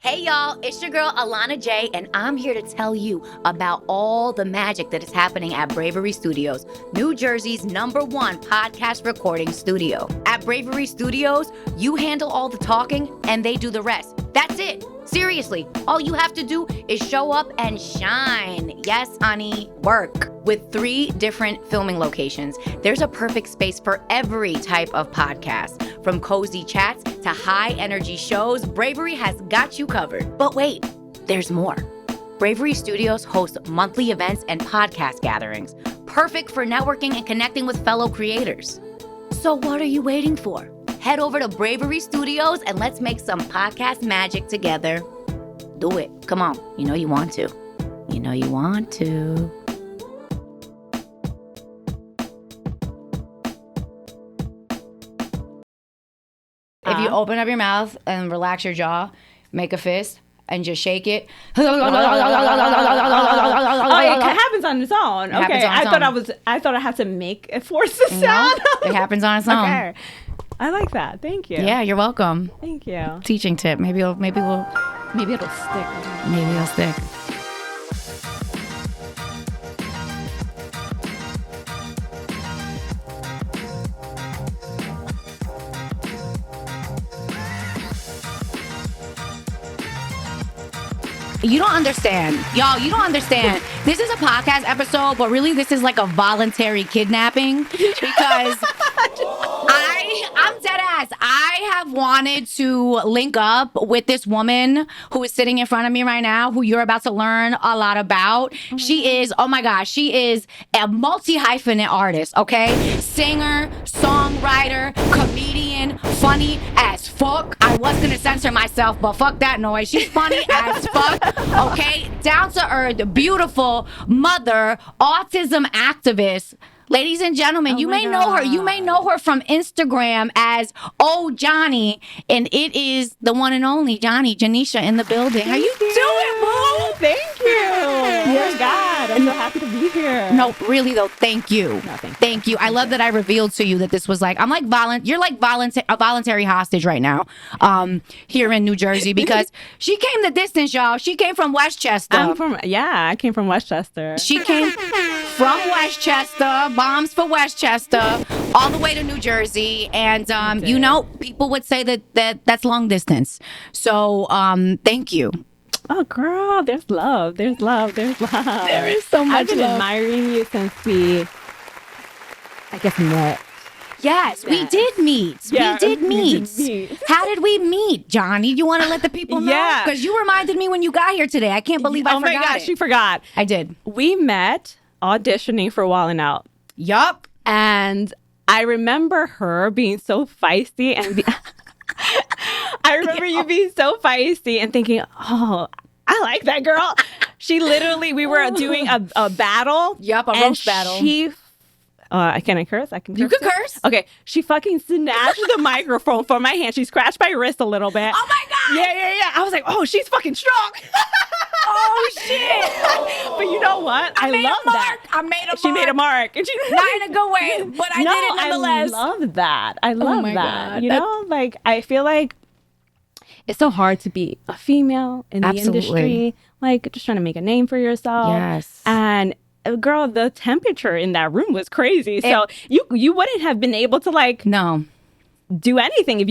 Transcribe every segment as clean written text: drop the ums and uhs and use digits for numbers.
Hey y'all, it's your girl Alana J, and I'm here to tell you about all the magic that is happening at Bravery Studios, New Jersey's #1 podcast recording studio. At Bravery Studios, you handle all the talking and they do the rest. That's it. Seriously, all you have to do is show up and shine. Yes, honey, work. With 3 different filming locations, there's a perfect space for every type of podcast. From cozy chats to high-energy shows, Bravery has got you covered. But wait, there's more. Bravery Studios hosts monthly events and podcast gatherings, perfect for networking and connecting with fellow creators. So what are you waiting for? Head over to Bravery Studios and let's make some podcast magic together. Do it. Come on. You know you want to. You know you want to. If you open up your mouth and relax your jaw, make a fist, and just shake it. Oh, it happens on its own. Okay, I thought I had to force the sound. No, it happens on its own. Okay, I like that. Thank you. Yeah, you're welcome. Thank you. Teaching tip. Maybe it'll stick. Maybe it'll stick. You don't understand. Y'all, you don't understand. This is a podcast episode, but really this is like a voluntary kidnapping because I'm dead ass. I have wanted to link up with this woman who is sitting in front of me right now, who you're about to learn a lot about. She is, oh my gosh, she is a multi-hyphenate artist, okay? Singer, songwriter, comedian, funny as fuck. I was gonna censor myself, but fuck that noise. She's funny as fuck, okay? Down to earth, beautiful mother, autism activist. Ladies and gentlemen, you may know her. You may know her from Instagram as Jani, and it is the one and only Janisha in the building. How you doing, boo? Thank you. Dear God, I'm so happy to be here. No, really though, thank you. No, thank you. I love that I revealed to you that this was like, I'm like you're like a voluntary hostage right now, here in New Jersey because she came the distance, y'all. She came from Westchester. I came from Westchester. She came from Westchester. Bombs for Westchester, all the way to New Jersey, and you know, people would say that's long distance. So thank you. Oh, girl, there's love. There's love. There's love. There is so much I've been love. admiring you since we, I guess, met. Yes, we did meet. Yeah, we did meet. How did we meet, Johnny? You want to let the people know? Yeah. Because you reminded me when you got here today. I can't believe I forgot Oh my gosh, it. you forgot. I did. We met auditioning for Wildin' Out. Yup. And I remember her being so feisty and I remember you being so feisty and thinking, oh, I like that girl. She literally, we were doing a battle. Yup, a roast battle. She, can I curse? I can curse. You can curse. Okay. She fucking snatched the microphone from my hand. She scratched my wrist a little bit. Oh my God. Yeah. I was like, oh, she's fucking strong. Oh shit! But you know what? I made love a mark. that. I made a mark. She made a mark. And Not in a good way, but I did it nonetheless. I love that. I love my that. God. You know, like I feel like it's so hard to be a female in the industry, like just trying to make a name for yourself. Yes. And girl, the temperature in that room was crazy. So you wouldn't have been able to no. do anything if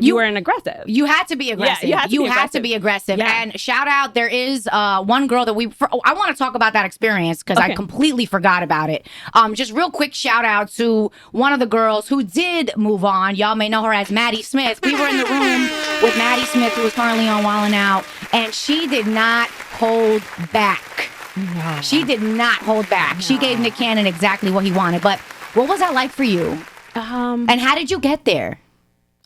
you weren't aggressive. You had to be aggressive. Yeah, you had to be aggressive. Yeah. And shout out, there is one girl that I want to talk about that experience because I completely forgot about it. Just real quick shout out to one of the girls who did move on. Y'all may know her as Maddie Smith. We were in the room with Maddie Smith, who was currently on Wildin' Out, and she did not hold back. No. She did not hold back. No. She gave Nick Cannon exactly what he wanted. But what was that like for you? And how did you get there?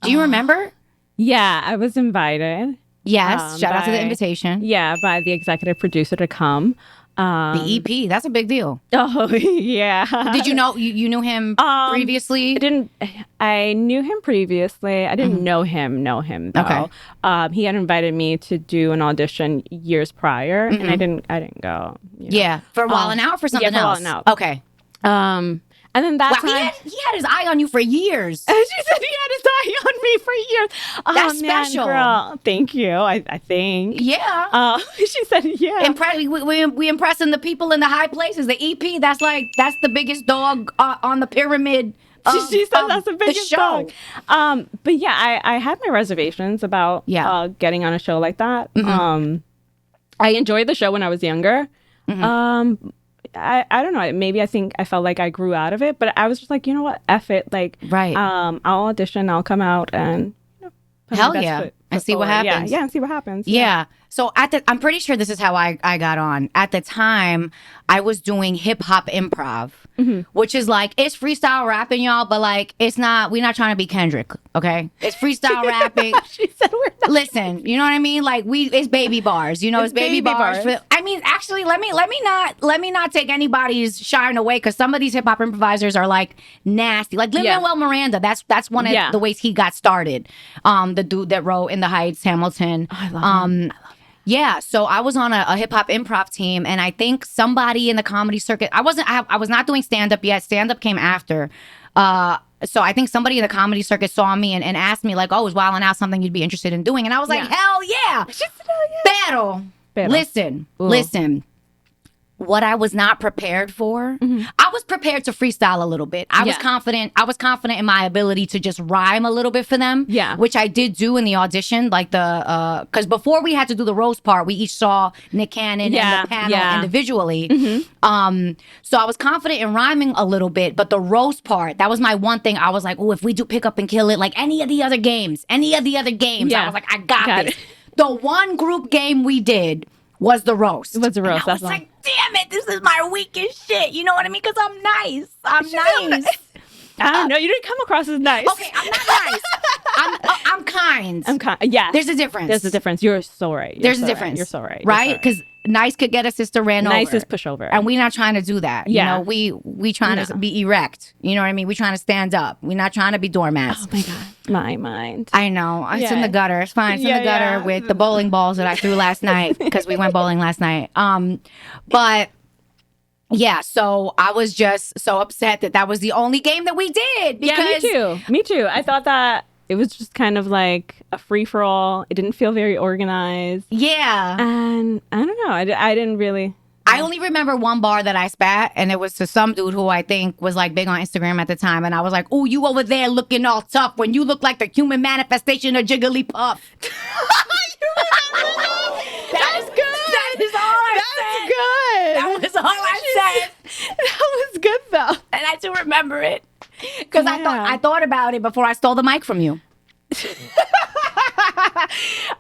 Do you remember? Yeah, I was invited. Yes, shout out to the invitation. Yeah, by the executive producer to come. The EP, that's a big deal. Oh, yeah. Did you know, you knew him previously? I knew him previously. I didn't know him though. Okay. He had invited me to do an audition years prior, and I didn't go. Yeah, for Wildin' Out or for something else? Wildin' Out. Okay. And then that Wow, time, he had his eye on you for years. and she said he had his eye on me for years. That's man, special. girl. Thank you. I think. Yeah. She said, yeah. We impressing the people in the high places. The EP, that's the biggest dog on the pyramid. She said that's the biggest show. dog. But yeah, I had my reservations about getting on a show like that. I enjoyed the show when I was younger. I don't know. Maybe I think I felt like I grew out of it, but I was just like, you know what? F it. Like, I'll audition. I'll come out and put my best foot and see what forward. happens. Yeah, and see what happens. Yeah. So I'm pretty sure this is how I got on. At the time, I was doing hip hop improv, which is like, it's freestyle rapping, y'all, but like, we're not trying to be Kendrick, okay? It's freestyle rapping. She said we're not. Listen, you know what I mean? Like it's baby bars, you know, it's baby bars. I mean, actually, let me not take anybody's shine away, because some of these hip hop improvisers are like nasty. Like Lin-Manuel Miranda, that's one of the ways he got started. The dude that wrote In the Heights, Hamilton. Oh, I love him. Yeah, so I was on a hip hop improv team, and I think somebody in the comedy circuit. I was not doing stand up yet. Stand up came after. So I think somebody in the comedy circuit saw me and asked me like, "Oh, is Wildin' Out something you'd be interested in doing?" And I was like, "Hell yeah!" Pero. Listen. What I was not prepared for, I was prepared to freestyle a little bit. I was confident. I was confident in my ability to just rhyme a little bit for them. Yeah, which I did do in the audition. Like because before we had to do the roast part, we each saw Nick Cannon and the panel individually. So I was confident in rhyming a little bit, but the roast part, that was my one thing. I was like, oh, if we do Pick Up and Kill It, like any of the other games, I was like, I got this. The one group game we did was the roast. It was the roast. And I was like, damn it, this is my weakest shit. You know what I mean? Because I'm nice. I'm nice. I don't know. You didn't come across as nice. Okay, I'm not nice. I'm kind. I'm kind. Yeah. There's a difference. There's a difference. You're so right. There's a difference. You're so right. Right? Because nice could get a sister ran over. Nice is pushover. And we're not trying to do that. Yeah. You know, we trying to be erect. You know what I mean? We're trying to stand up. We're not trying to be doormats. Oh my God. My mind. I know. It's in the gutter. It's fine. It's in the gutter with the bowling balls that I threw last night, because we went bowling last night. But yeah, so I was just so upset that was the only game that we did. Because Me too. I thought that it was just kind of like a free-for-all. It didn't feel very organized. Yeah. And I don't know. I didn't really... I only remember one bar that I spat, and it was to some dude who I think was like big on Instagram at the time. And I was like, "Oh, you over there looking all tough when you look like the human manifestation of Jigglypuff." That was good. That is all I said. That was all I said. That was good though, and I do remember it because I thought about it before I stole the mic from you.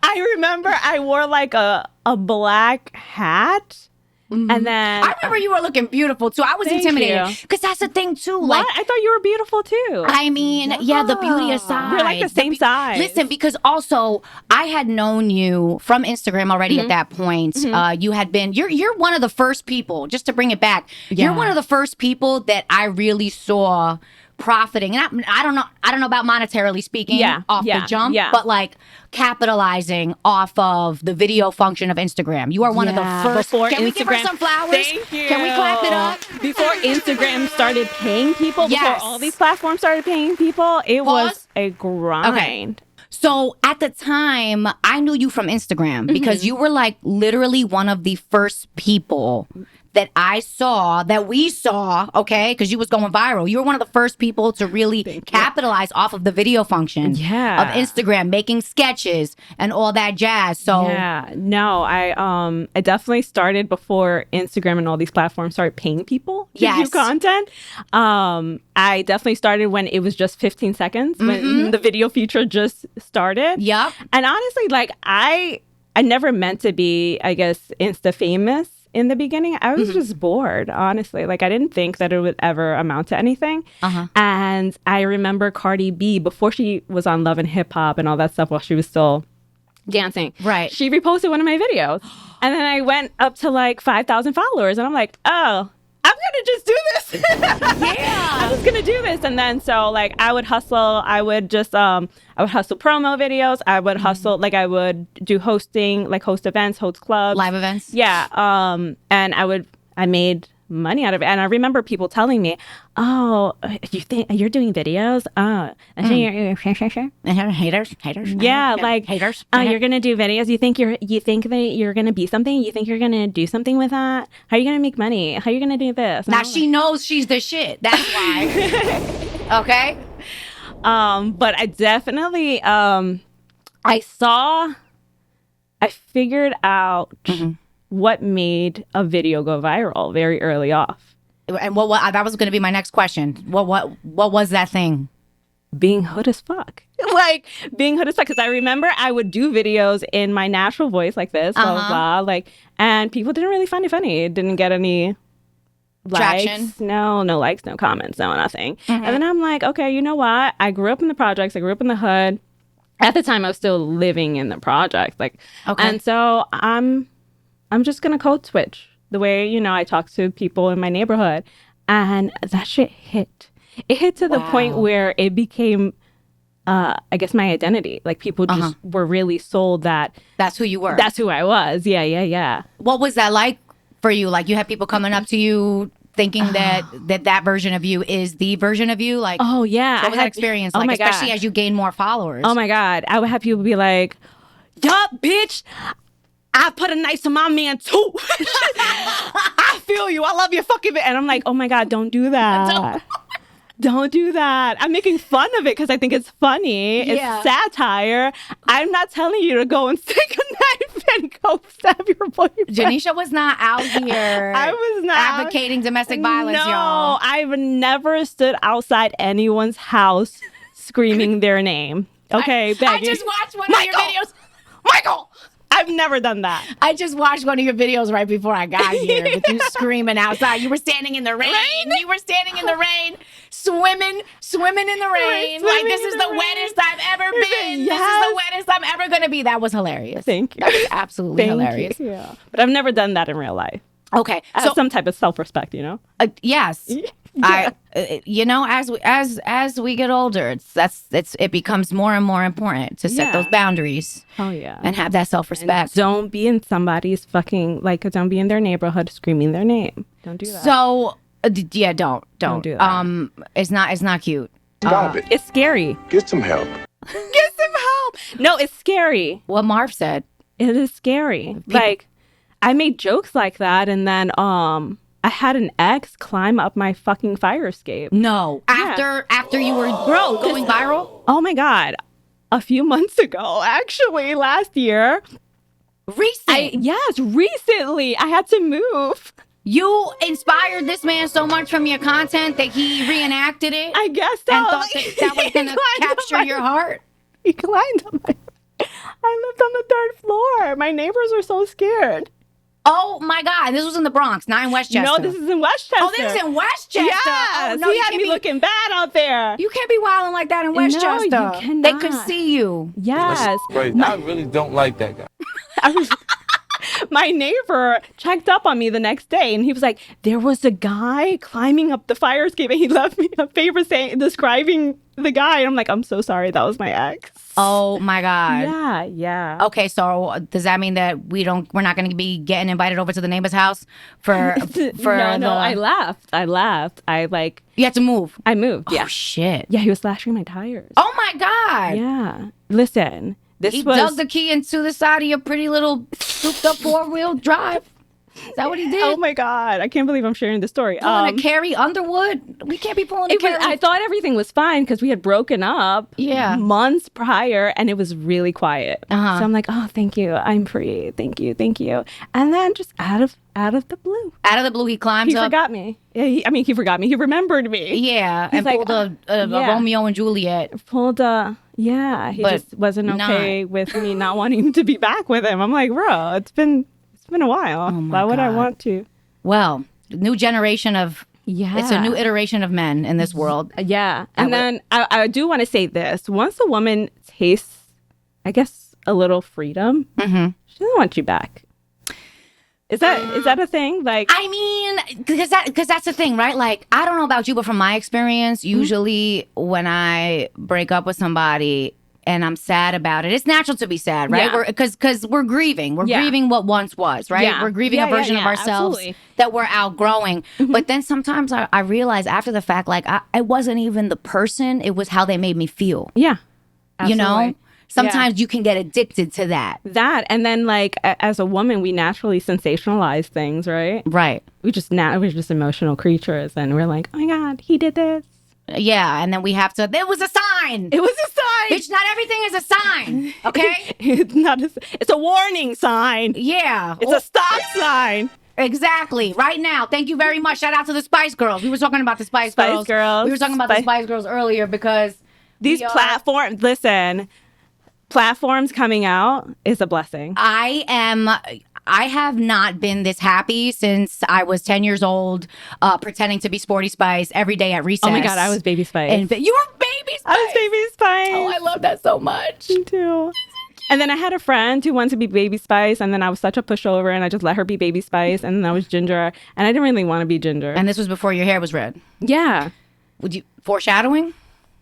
I remember I wore like a black hat. And then I remember you were looking beautiful too. I was intimidated because that's the thing too. What? Like, I thought you were beautiful too. I mean, the beauty aside, we're like the same size. Listen, because also I had known you from Instagram already at that point. You had been you're one of the first people. Just to bring it back, you're one of the first people that I really saw profiting, and I don't know about monetarily speaking off the jump, but like capitalizing off of the video function of Instagram. You are one of the first. Can we give her some flowers? Thank you. Can we clap it up? Before Instagram started paying people, before all these platforms started paying people, it was a grind. Okay. So at the time, I knew you from Instagram because you were like literally one of the first people that we saw, okay, because you was going viral. You were one of the first people to really capitalize off of the video function of Instagram, making sketches and all that jazz. So I definitely started before Instagram and all these platforms started paying people to do content. I definitely started when it was just 15 seconds, when the video feature just started. Yep. And honestly, like I never meant to be, I guess, Insta famous. In the beginning, I was just bored, honestly. Like, I didn't think that it would ever amount to anything. And I remember Cardi B, before she was on Love and Hip Hop and all that stuff while she was still dancing. Right. She reposted one of my videos. And then I went up to like 5,000 followers. And I'm like, oh, I'm going to just do this. I'm just going to do this. And then so like I would hustle. I would hustle promo videos. I would hustle, like I would do hosting, like host events, host clubs. Live events. Yeah. And I made money out of it. And I remember people telling me, "Oh, you think you're doing videos? Haters. Yeah, like haters. You're gonna do videos. You think that you're gonna be something? You think you're gonna do something with that? How are you gonna make money? How are you gonna do this?" Now she knows she's the shit. That's why. Okay. But I definitely I figured out what made a video go viral very early off. And what that was going to be my next question. What was that thing? Being hood as fuck. Like being hood as fuck. Because I remember I would do videos in my natural voice like this, blah, blah, blah. Like, and people didn't really find it funny. It didn't get any traction. Likes. No likes, no comments, no nothing. And then I'm like, okay, you know what? I grew up in the projects. I grew up in the hood. At the time, I was still living in the project. Like, and so I'm just gonna code switch the way, you know, I talk to people in my neighborhood, and that shit hit. It hit to the point where it became, I guess, my identity. Like people just were really sold that that's who you were. That's who I was. Yeah. What was that like for you? Like you had people coming up to you thinking that version of you is the version of you? Like, oh yeah, what was that experience like? Especially as you gain more followers. Oh my God, I would have people be like, "Yup, bitch, I put a knife to my man too." I feel you. I love you, fucking bitch. And I'm like, oh my God, don't do that. Don't do that. I'm making fun of it because I think it's funny. It's satire. I'm not telling you to go and stick a knife and go stab your boyfriend. Janisha was not out here. I was not advocating domestic violence, y'all. I've never stood outside anyone's house screaming their name. Okay, I just watched one of your videos. Michael! I've never done that. I just watched one of your videos right before I got here with you screaming outside. You were standing in the rain. You were standing in the rain, swimming in the rain. Like, this is the wettest I've ever been. Yes. This is the wettest I'm ever going to be. That was hilarious. Thank you. That was absolutely hilarious. You. Yeah. But I've never done that in real life. Okay. I have some type of self-respect, you know? Yes. Yeah. You know, as we get older, it becomes more and more important to set those boundaries. Oh yeah, and have that self-respect. And don't be in somebody's fucking don't be in their neighborhood screaming their name. Don't do that. So yeah, don't do that. It's not cute. Stop it. It's scary. Get some help. Get some help. No, it's scary. What Marv said. It is scary. Like I made jokes like that, and then I had an ex climb up my fucking fire escape. No. After you were going viral? Oh my God. A few months ago, actually, last year. Recently. I had to move. You inspired this man so much from your content that he reenacted it? I guess so. And thought that was going to capture your heart? He climbed on my... I lived on the 3rd floor. My neighbors were so scared. Oh my God! This was in the Bronx, not in Westchester. No, this is in Westchester. Oh, this is in Westchester. Yes, oh, no, he had me looking bad out there. You can't be wilding like that in Westchester. No, you cannot. They could see you. Yes. Crazy. I really don't like that guy. My neighbor checked up on me the next day, and he was like, "There was a guy climbing up the fire escape, and he left me a favor describing the guy." And I'm like, "I'm so sorry, that was my ex." Oh my God. Yeah. Okay, so does that mean that we're not going to be getting invited over to the neighbor's house for No, I left. You had to move. I moved. Yeah. Oh shit. Yeah, he was slashing my tires. Oh my God. Yeah. Listen, he dug the key into the side of your pretty little souped up 4-wheel drive. Is that what he did? Oh my God. I can't believe I'm sharing this story. Pulling a Carrie Underwood? We can't be pulling a Carrie. I thought everything was fine because we had broken up months prior, and it was really quiet. So I'm like, oh, thank you. I'm free. Thank you. And then just out of the blue. Out of the blue, he climbs up. He forgot me. Yeah, he forgot me. He remembered me. Yeah, and pulled a Romeo and Juliet. He just wasn't okay with me not wanting to be back with him. I'm like, bro, it's been a while. Why would I want to? Well, new generation of it's a new iteration of men in this world. Yeah. And then I do want to say this. Once a woman tastes, I guess, a little freedom, she doesn't want you back. Is that a thing? Like, I mean, because that's the thing, right? Like, I don't know about you, but from my experience, usually when I break up with somebody and I'm sad about it. It's natural to be sad, right? Yeah. Because we're grieving. We're grieving what once was, right? Yeah. We're grieving a version of ourselves that we're outgrowing. But then sometimes I realize after the fact, like I wasn't even the person. It was how they made me feel. Yeah. You know? Absolutely. Sometimes you can get addicted to that. And then like as a woman, we naturally sensationalize things, right? Right. We're just emotional creatures, and we're like, oh my God, he did this. Yeah, and then we have to. It was a sign. It was a sign. Bitch, not everything is a sign. Okay. It's a warning sign. Yeah. It's a stop sign. Exactly. Right now. Thank you very much. Shout out to the Spice Girls. We were talking about the Spice Girls. We were talking about the Spice Girls earlier because these platforms. Listen, platforms coming out is a blessing. I have not been this happy since I was 10 years old, pretending to be Sporty Spice every day at recess. Oh my God, I was Baby Spice. And you were Baby Spice. I was Baby Spice. Oh, I love that so much. Me too. And then I had a friend who wanted to be Baby Spice, and then I was such a pushover, and I just let her be Baby Spice, and then I was Ginger, and I didn't really want to be Ginger. And this was before your hair was red. Yeah. Would you foreshadowing?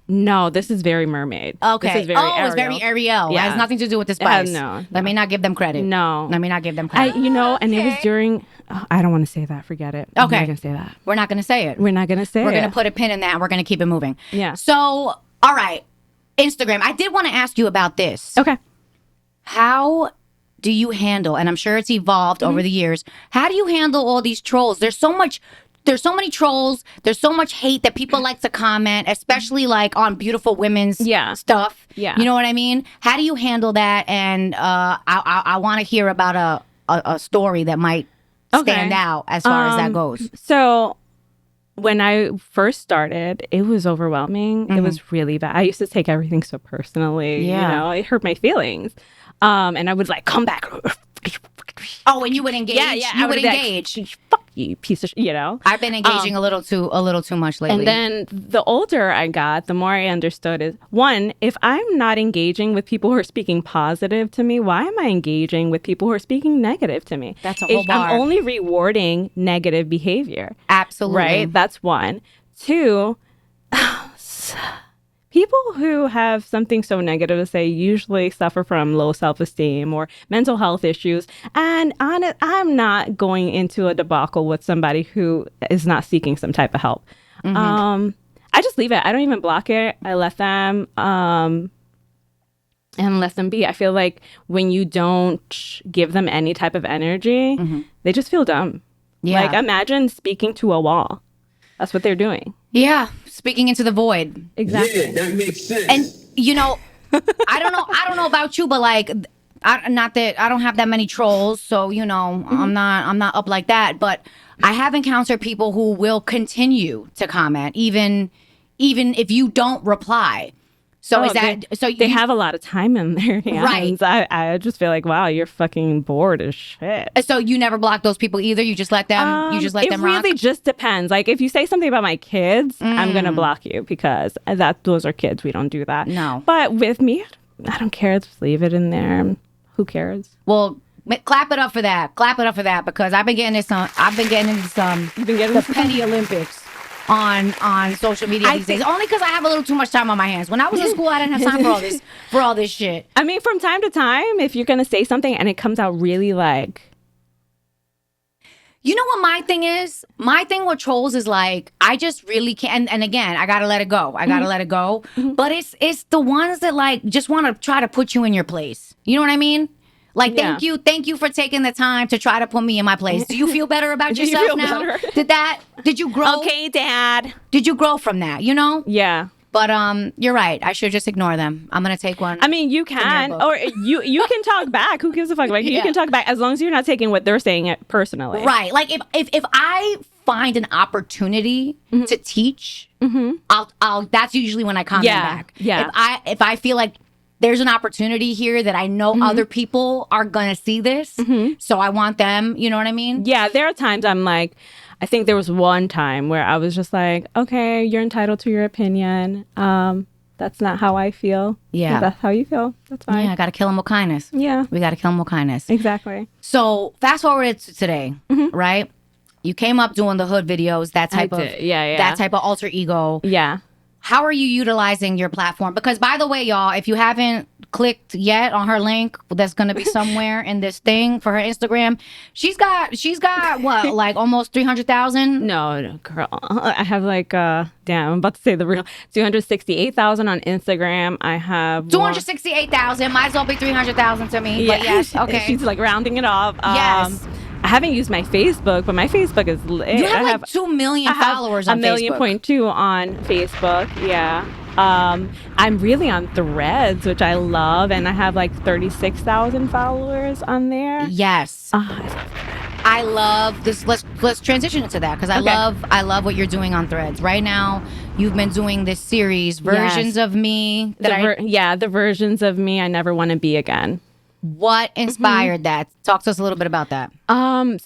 No, this is very mermaid. Okay. This is very Ariel. It's very Ariel. Yeah. It has nothing to do with the Spice. No. Let me not give them credit. No. Let me not give them credit. And it was during. Oh, I don't want to say that. Forget it. Okay. I'm not gonna say that. We're not going to say it. We're not gonna say it. We're going to put a pin in that and we're going to keep it moving. Yeah. So, all right. Instagram. I did want to ask you about this. Okay. How do you handle, and I'm sure it's evolved over the years, how do you handle all these trolls? There's so many trolls. There's so much hate that people like to comment, especially like on beautiful women's stuff. Yeah. You know what I mean? How do you handle that? And I want to hear about a story that might stand out as far as that goes. So when I first started, it was overwhelming. It was really bad. I used to take everything so personally. Yeah. You know, it hurt my feelings. And I would like come back. Oh, and you would engage? Yeah. You I would be like, engage. Fuck you, piece of you know. I've been engaging a little too much lately. And then the older I got, the more I understood is, one, if I'm not engaging with people who are speaking positive to me, why am I engaging with people who are speaking negative to me? That's a whole bar. I'm only rewarding negative behavior. Absolutely. Right? That's one. Two, people who have something so negative to say usually suffer from low self-esteem or mental health issues. And I'm not going into a debacle with somebody who is not seeking some type of help. I just leave it. I don't even block it. I let them and let them be. I feel like when you don't give them any type of energy, they just feel dumb. Yeah. Like imagine speaking to a wall. That's what they're doing. Yeah, speaking into the void. Exactly. Yeah, that makes sense. And you know, I don't know about you, but like, not that I don't have that many trolls, so you know, I'm not up like that. But I have encountered people who will continue to comment, even if you don't reply. So is that they have a lot of time in their hands? Right. I just feel like, wow, you're fucking bored as shit. So you never block those people either? You just let them. You just let them rock. It really just depends. Like if you say something about my kids, I'm gonna block you because those are kids. We don't do that. No. But with me, I don't care. Just leave it in there. Who cares? Well, clap it up for that. Clap it up for that because I've been getting into the petty Olympics on social media these days. Only because I have a little too much time on my hands. When I was in school, I didn't have time for all this shit. I mean, from time to time, if you're gonna say something and it comes out really like, you know what my thing is? My thing with trolls is like I just really can't. And again, I gotta let it go. I gotta let it go. But it's the ones that like just want to try to put you in your place. You know what I mean? Like, thank you for taking the time to try to put me in my place. Do you feel better about yourself now? Better? Did you grow? Okay, Dad. Did you grow from that? You know? Yeah. But you're right. I should just ignore them. I'm gonna take one. I mean, you can, or you can talk back. Who gives a fuck? Like you can talk back as long as you're not taking what they're saying it personally. Right. Like if I find an opportunity to teach, I'll. That's usually when I comment back. Yeah. If I feel like there's an opportunity here that I know other people are gonna see this, so I want them. You know what I mean? Yeah. There are times I'm like, I think there was one time where I was just like, okay, you're entitled to your opinion. That's not how I feel. Yeah. If that's how you feel. That's fine. Yeah, I gotta kill them with kindness. Yeah. We gotta kill them with kindness. Exactly. So fast forward to today, right? You came up doing the hood videos, that type of that type of alter ego. Yeah. How are you utilizing your platform? Because by the way, y'all, if you haven't clicked yet on her link that's going to be somewhere in this thing for her Instagram, she's got what, like almost 300,000? No, girl. I have like damn, I'm about to say the real 268,000 on Instagram. I have 268,000. Might as well be 300,000 to me. Yeah, But yes, okay. She's like rounding it off. Yes. I haven't used my Facebook, but my Facebook is lit. You have like 2 million followers on Facebook. 1.2 on Facebook. Yeah. I'm really on Threads, which I love, and I have like 36,000 followers on there. Yes. I love this. Let's transition into that because I love what you're doing on Threads right now. You've been doing this series, versions of me. The versions of me I never want to be again. What inspired that? Talk to us a little bit about that.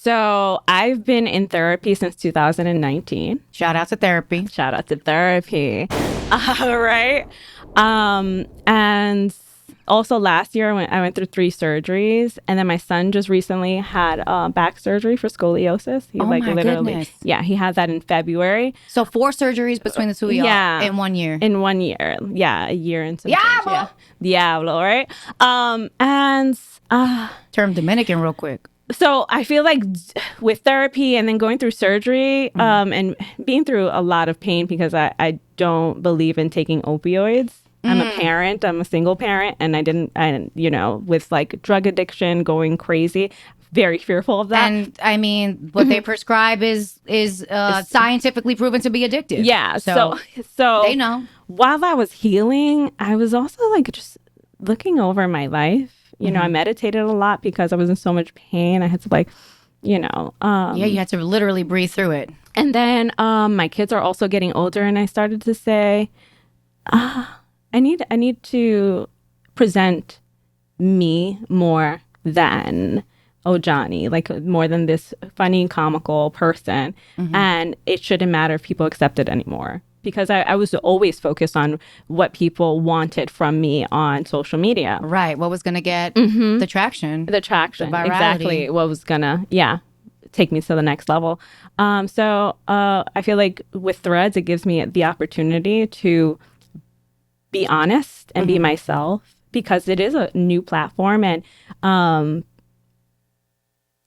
So I've been in therapy since 2019. Shout out to therapy. Shout out to therapy. Right. And also last year I went through 3 surgeries, and then my son just recently had back surgery for scoliosis. He Goodness. Yeah, he had that in February. So 4 surgeries between the two of y'all in 1 year. In 1 year. Yeah, a year and some Diablo! Diablo, right? Term Dominican real quick. So I feel like with therapy and then going through surgery and being through a lot of pain because I don't believe in taking opioids. I'm a parent. I'm a single parent. And with like drug addiction going crazy, very fearful of that. And I mean, what they prescribe is scientifically proven to be addictive. Yeah. So they know. While I was healing, I was also like just looking over my life. You know, I meditated a lot because I was in so much pain. I had to you had to literally breathe through it. And then my kids are also getting older, and I started to say, I need to present me more than Jani, like more than this funny, comical person. And it shouldn't matter if people accept it anymore. Because I was always focused on what people wanted from me on social media. Right. What was going to get the traction. The traction. The virality. Exactly. What was going to, take me to the next level. So I feel like with Threads, it gives me the opportunity to be honest and be myself because it is a new platform and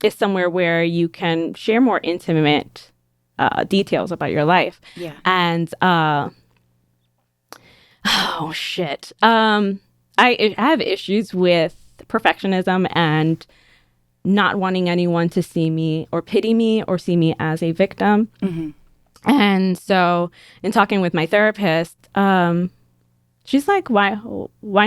it's somewhere where you can share more intimate details about your life. Yeah. And I have issues with perfectionism and not wanting anyone to see me or pity me or see me as a victim. And so in talking with my therapist, she's like, why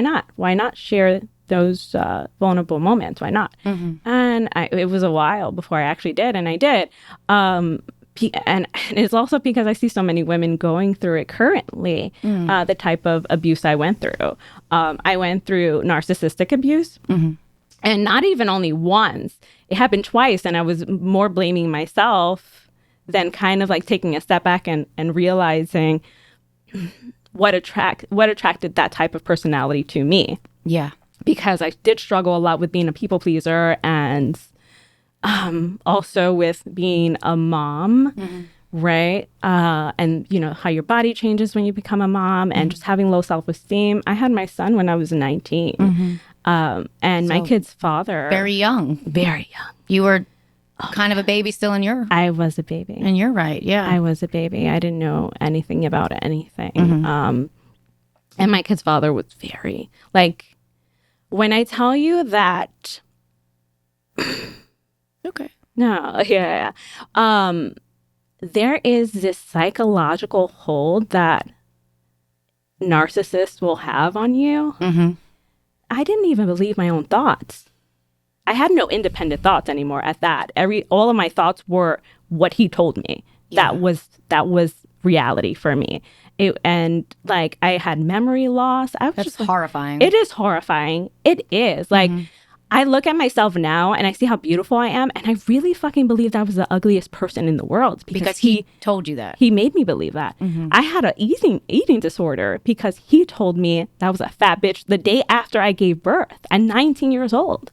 not? Why not share those vulnerable moments? Why not? And it was a while before I actually did, and I did. And it's also because I see so many women going through it currently, the type of abuse I went through. I went through narcissistic abuse, and not even only once. It happened twice, and I was more blaming myself than kind of like taking a step back and realizing what attracted that type of personality to me. Yeah. Because I did struggle a lot with being a people pleaser and also with being a mom, right? And you know, how your body changes when you become a mom and just having low self-esteem. I had my son when I was 19. And so my kid's father. Very young. Very young. You were kind of a baby still in your... I was a baby. And you're right, yeah. I was a baby. I didn't know anything about anything. And my kid's father was very... Like, when I tell you that... Okay. No, yeah. There is this psychological hold that narcissists will have on you. I didn't even believe my own thoughts. I had no independent thoughts anymore at that. All of my thoughts were what he told me. Yeah. That was reality for me. And like I had memory loss. That's just horrifying. It is horrifying. It is. Like I look at myself now and I see how beautiful I am, and I really fucking believed I was the ugliest person in the world because he told you that. He made me believe that. I had an eating disorder because he told me that I was a fat bitch the day after I gave birth at 19 years old.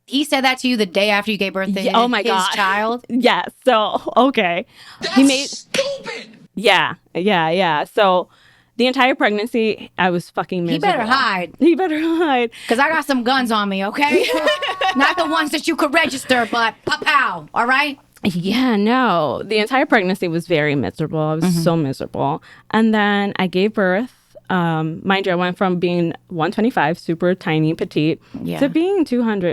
He said that to you the day after you gave birth to his child? Yes. So, okay. That's stupid. Yeah. So The entire pregnancy, I was fucking miserable. He better hide. He better hide. Because I got some guns on me, okay? Not the ones that you could register, but pow, all right? Yeah, no. The entire pregnancy was very miserable. I was so miserable. And then I gave birth. Mind you, I went from being 125, super tiny, petite, to being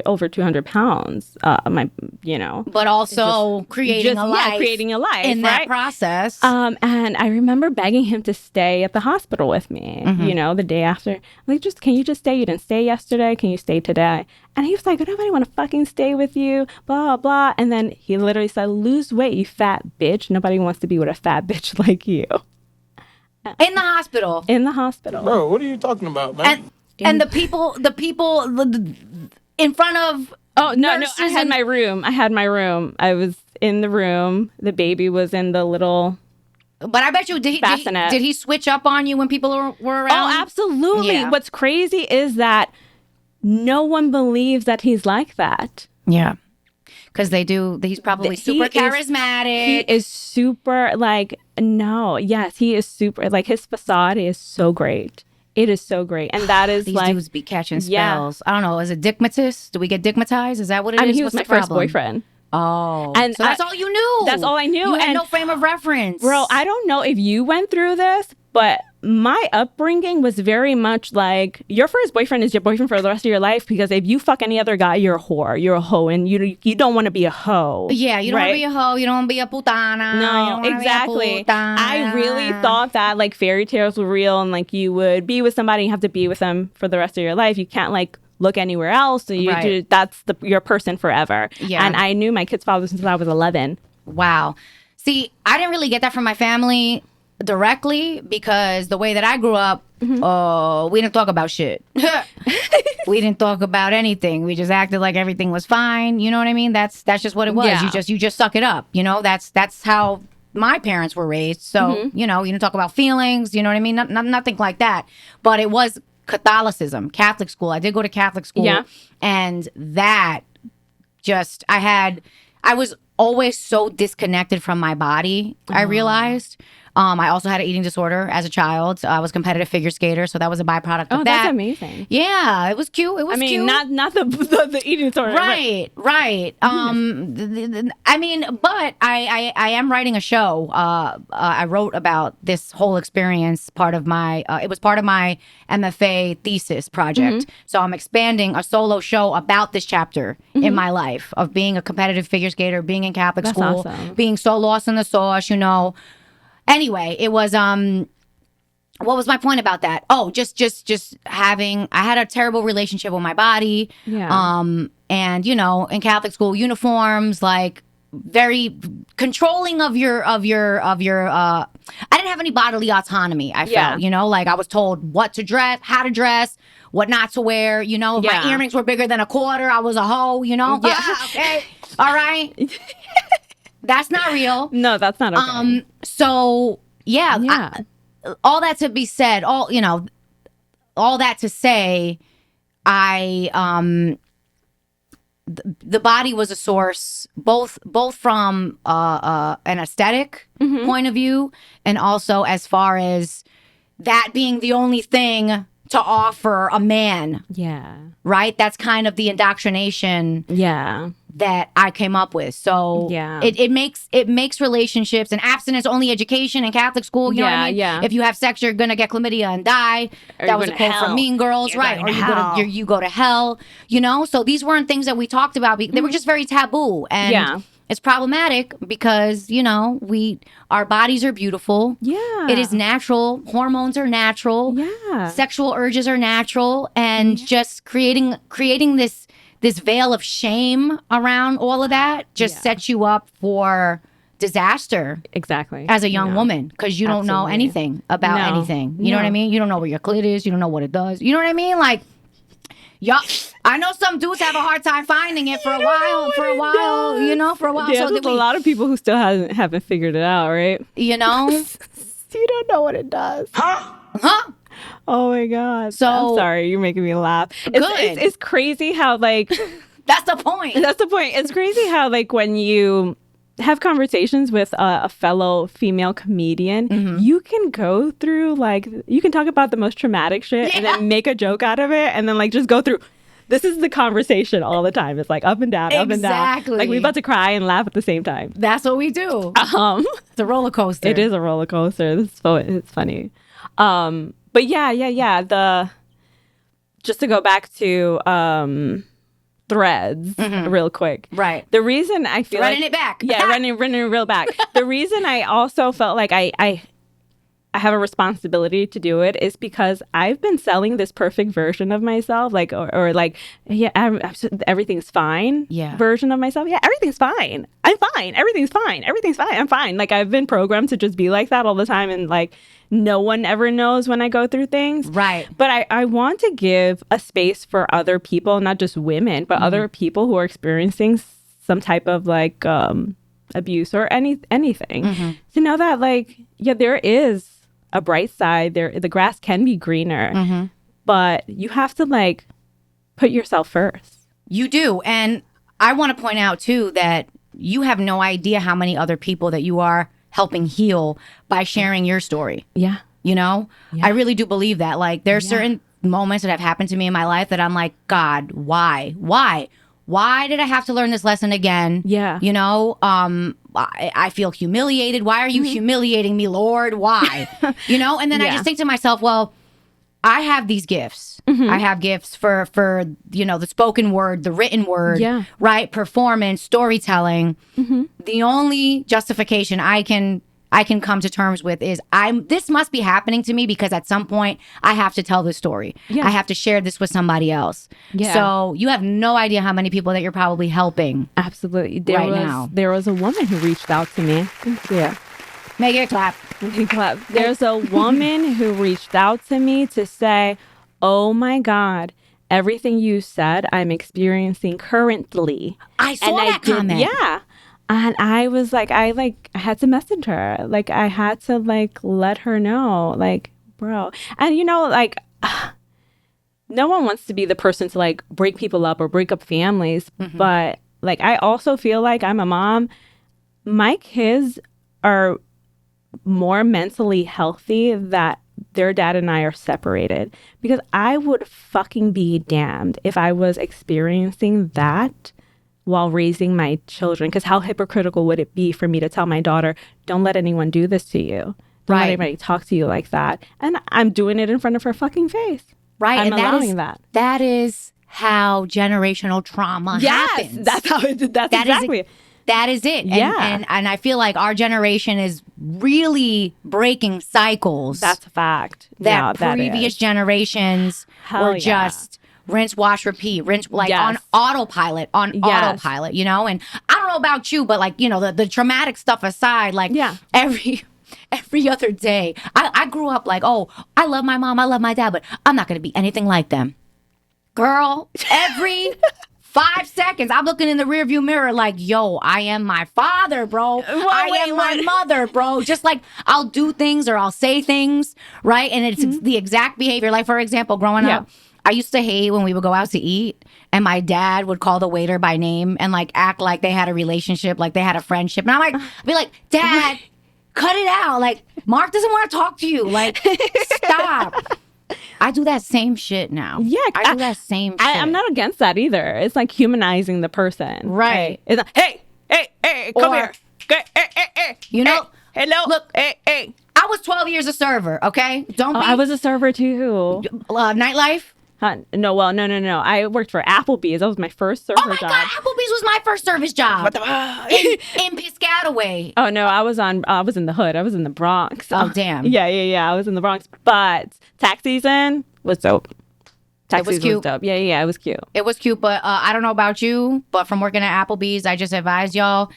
over 200 pounds. But also creating a life in that process. And I remember begging him to stay at the hospital with me. The day after, I'm like, can you just stay? You didn't stay yesterday. Can you stay today? And he was like, nobody want to fucking stay with you. Blah blah. And then he literally said, "Lose weight, you fat bitch. Nobody wants to be with a fat bitch like you." In the hospital. In the hospital. Bro, what are you talking about, man? And the people in front of no, I had my room. I was in the room. The baby was in the little But I bet you, did he switch up on you when people were around? Oh, absolutely. Yeah. What's crazy is that no one believes that he's like that. Yeah. Because they do. He's probably super charismatic. He is super, he is super, his facade is so great. It is so great. And that is These dudes be catching spells. I don't know. Is it dickmatist? Do we get dickmatized? Is that what it is? He was my first boyfriend. Oh. And so that's all you knew. That's all I knew. You had no frame of reference. Bro, I don't know if you went through this, but my upbringing was very much like, your first boyfriend is your boyfriend for the rest of your life, because if you fuck any other guy, you're a whore. You're a hoe, and you don't want to be a hoe. Yeah, you don't want to be a hoe. You don't want to be a putana. No, exactly. I really thought that fairy tales were real, and you would be with somebody, you have to be with them for the rest of your life. You can't look anywhere else. So that's your person forever. Yeah. And I knew my kid's father since I was 11. Wow. See, I didn't really get that from my family directly, because the way that I grew up, we didn't talk about shit. We didn't talk about anything. We just acted like everything was fine. You know what I mean? That's just what it was. Yeah. You just suck it up. That's how my parents were raised. So, you didn't talk about feelings. You know what I mean? Nothing like that. But it was Catholicism, Catholic school. I did go to Catholic school. Yeah. And that I was always so disconnected from my body, I realized. I also had an eating disorder as a child. I was a competitive figure skater, so that was a byproduct of that. Oh, that's amazing. Yeah, it was cute. It was cute. Not the eating disorder. Right. But I am writing a show. I wrote about this whole experience. It was part of my MFA thesis project. So I'm expanding a solo show about this chapter in my life of being a competitive figure skater, being in Catholic school, awesome. Being so lost in the sauce, Anyway, it was what was my point about that? Oh, just I had a terrible relationship with my body. Yeah. And in Catholic school uniforms, very controlling of your I didn't have any bodily autonomy, I felt, I was told what to dress, how to dress, what not to wear, if my earrings were bigger than a quarter, I was a hoe, Yeah. Okay. All right. That's not real. No, that's not okay. So all that to be said, all that to say, the body was a source, both from an aesthetic point of view, and also as far as that being the only thing to offer a man. Yeah. Right? That's kind of the indoctrination. Yeah. That I came up with. So it makes relationships and abstinence only education in Catholic school. You know what I mean? Yeah. If you have sex, you're gonna get chlamydia and die. That was a quote from Mean Girls, right? Or you go to hell. So these weren't things that we talked about. They were just very taboo, and it's problematic because our bodies are beautiful. Yeah, it is natural. Hormones are natural. Yeah, sexual urges are natural, and just creating this veil of shame around all of that just sets you up for disaster. Exactly. As a young woman, because you don't know anything about anything. You know what I mean? You don't know where your clit is. You don't know what it does. You know what I mean? I know some dudes have a hard time finding it for a while. Yeah, so there's a lot of people who still haven't figured it out, right? You don't know what it does. Huh? Oh my God. So I'm sorry, you're making me laugh. It's crazy how that's the point. That's the point. It's crazy how when you have conversations with a fellow female comedian, you can go through like, you can talk about the most traumatic shit and then make a joke out of it and then like just go through. This is the conversation all the time. It's like up and down, up and down. Exactly. Like we're about to cry and laugh at the same time. That's what we do. It's a roller coaster. It is a roller coaster. It's funny. But yeah. Just to go back to Threads real quick. Right. The reason I feel running it back. Yeah, running it real back. The reason I also felt like I have a responsibility to do it is because I've been selling this perfect version of myself, like or like, yeah, everything's fine. Yeah. Version of myself. Yeah, everything's fine. I'm fine. Everything's fine. Everything's fine. I'm fine. Like I've been programmed to just be like that all the time, and like no one ever knows when I go through things. Right. But I want to give a space for other people, not just women, but other people who are experiencing some type of like abuse or anything to know that like, yeah, there is a bright side there. The grass can be greener, but you have to like put yourself first. You do. And I want to point out too that you have no idea how many other people that you are helping heal by sharing your story. Yeah. You know, I really do believe that. Like there's certain moments that have happened to me in my life that I'm like, God, why did I have to learn this lesson again? Yeah. You know, I feel humiliated. Why are you humiliating me, Lord? Why? You know, and then I just think to myself, well, I have these gifts. I have gifts for, you know, the spoken word, the written word, right? Performance, storytelling. The only justification I can come to terms with is this must be happening to me because at some point I have to tell this story. I have to share this with somebody else. So you have no idea how many people that you're probably helping. Absolutely. Now. There was a woman who reached out to me. Make it clap. There's a woman who reached out to me to say, oh my God, everything you said, I'm experiencing currently. I saw that comment. Yeah. And I was like, I had to message her. Like, I had to like let her know, like, bro. And you know, like, no one wants to be the person to like break people up or break up families. But like, I also feel like I'm a mom. My kids are more mentally healthy that their dad and I are separated, because I would fucking be damned if I was experiencing that while raising my children. Because how hypocritical would it be for me to tell my daughter, don't let anyone do this to you. Don't let anybody talk to you like that. And I'm doing it in front of her fucking face. Right. I'm and allowing that. That is how generational trauma happens. That's how that's exactly it. That is it. And I feel like our generation is really breaking cycles. That's a fact. That previous generations were just rinse, wash, repeat, on autopilot, autopilot, you know? And I don't know about you, but like, you know, the traumatic stuff aside, like every other day, I grew up like, oh, I love my mom, I love my dad, but I'm not going to be anything like them. Girl, every 5 seconds, I'm looking in the rearview mirror like, yo, I am my father, bro. I am my mother, bro. Just like I'll do things or I'll say things, right? And it's the exact behavior. Like, for example, growing up, I used to hate when we would go out to eat and my dad would call the waiter by name and like act like they had a relationship, like they had a friendship. And I'd be like, Dad, cut it out. Like, Mark doesn't want to talk to you. Like, stop. I do that same shit now. Yeah. I do that same shit. I'm not against that either. It's like humanizing the person. Right. It's like, hey, come here. Hey. You know, hello. Look, hey. I was 12 years a server, okay? I was a server too. Nightlife? No. I worked for Applebee's. That was my first server job. Oh my God, Applebee's was my first service job. What the in Piscataway. Oh no, I was in the hood. I was in the Bronx. Oh damn. Yeah. I was in the Bronx. But tax season was dope. Tax season was dope. Yeah, it was cute. It was cute, but I don't know about you, but from working at Applebee's, I just advise y'all,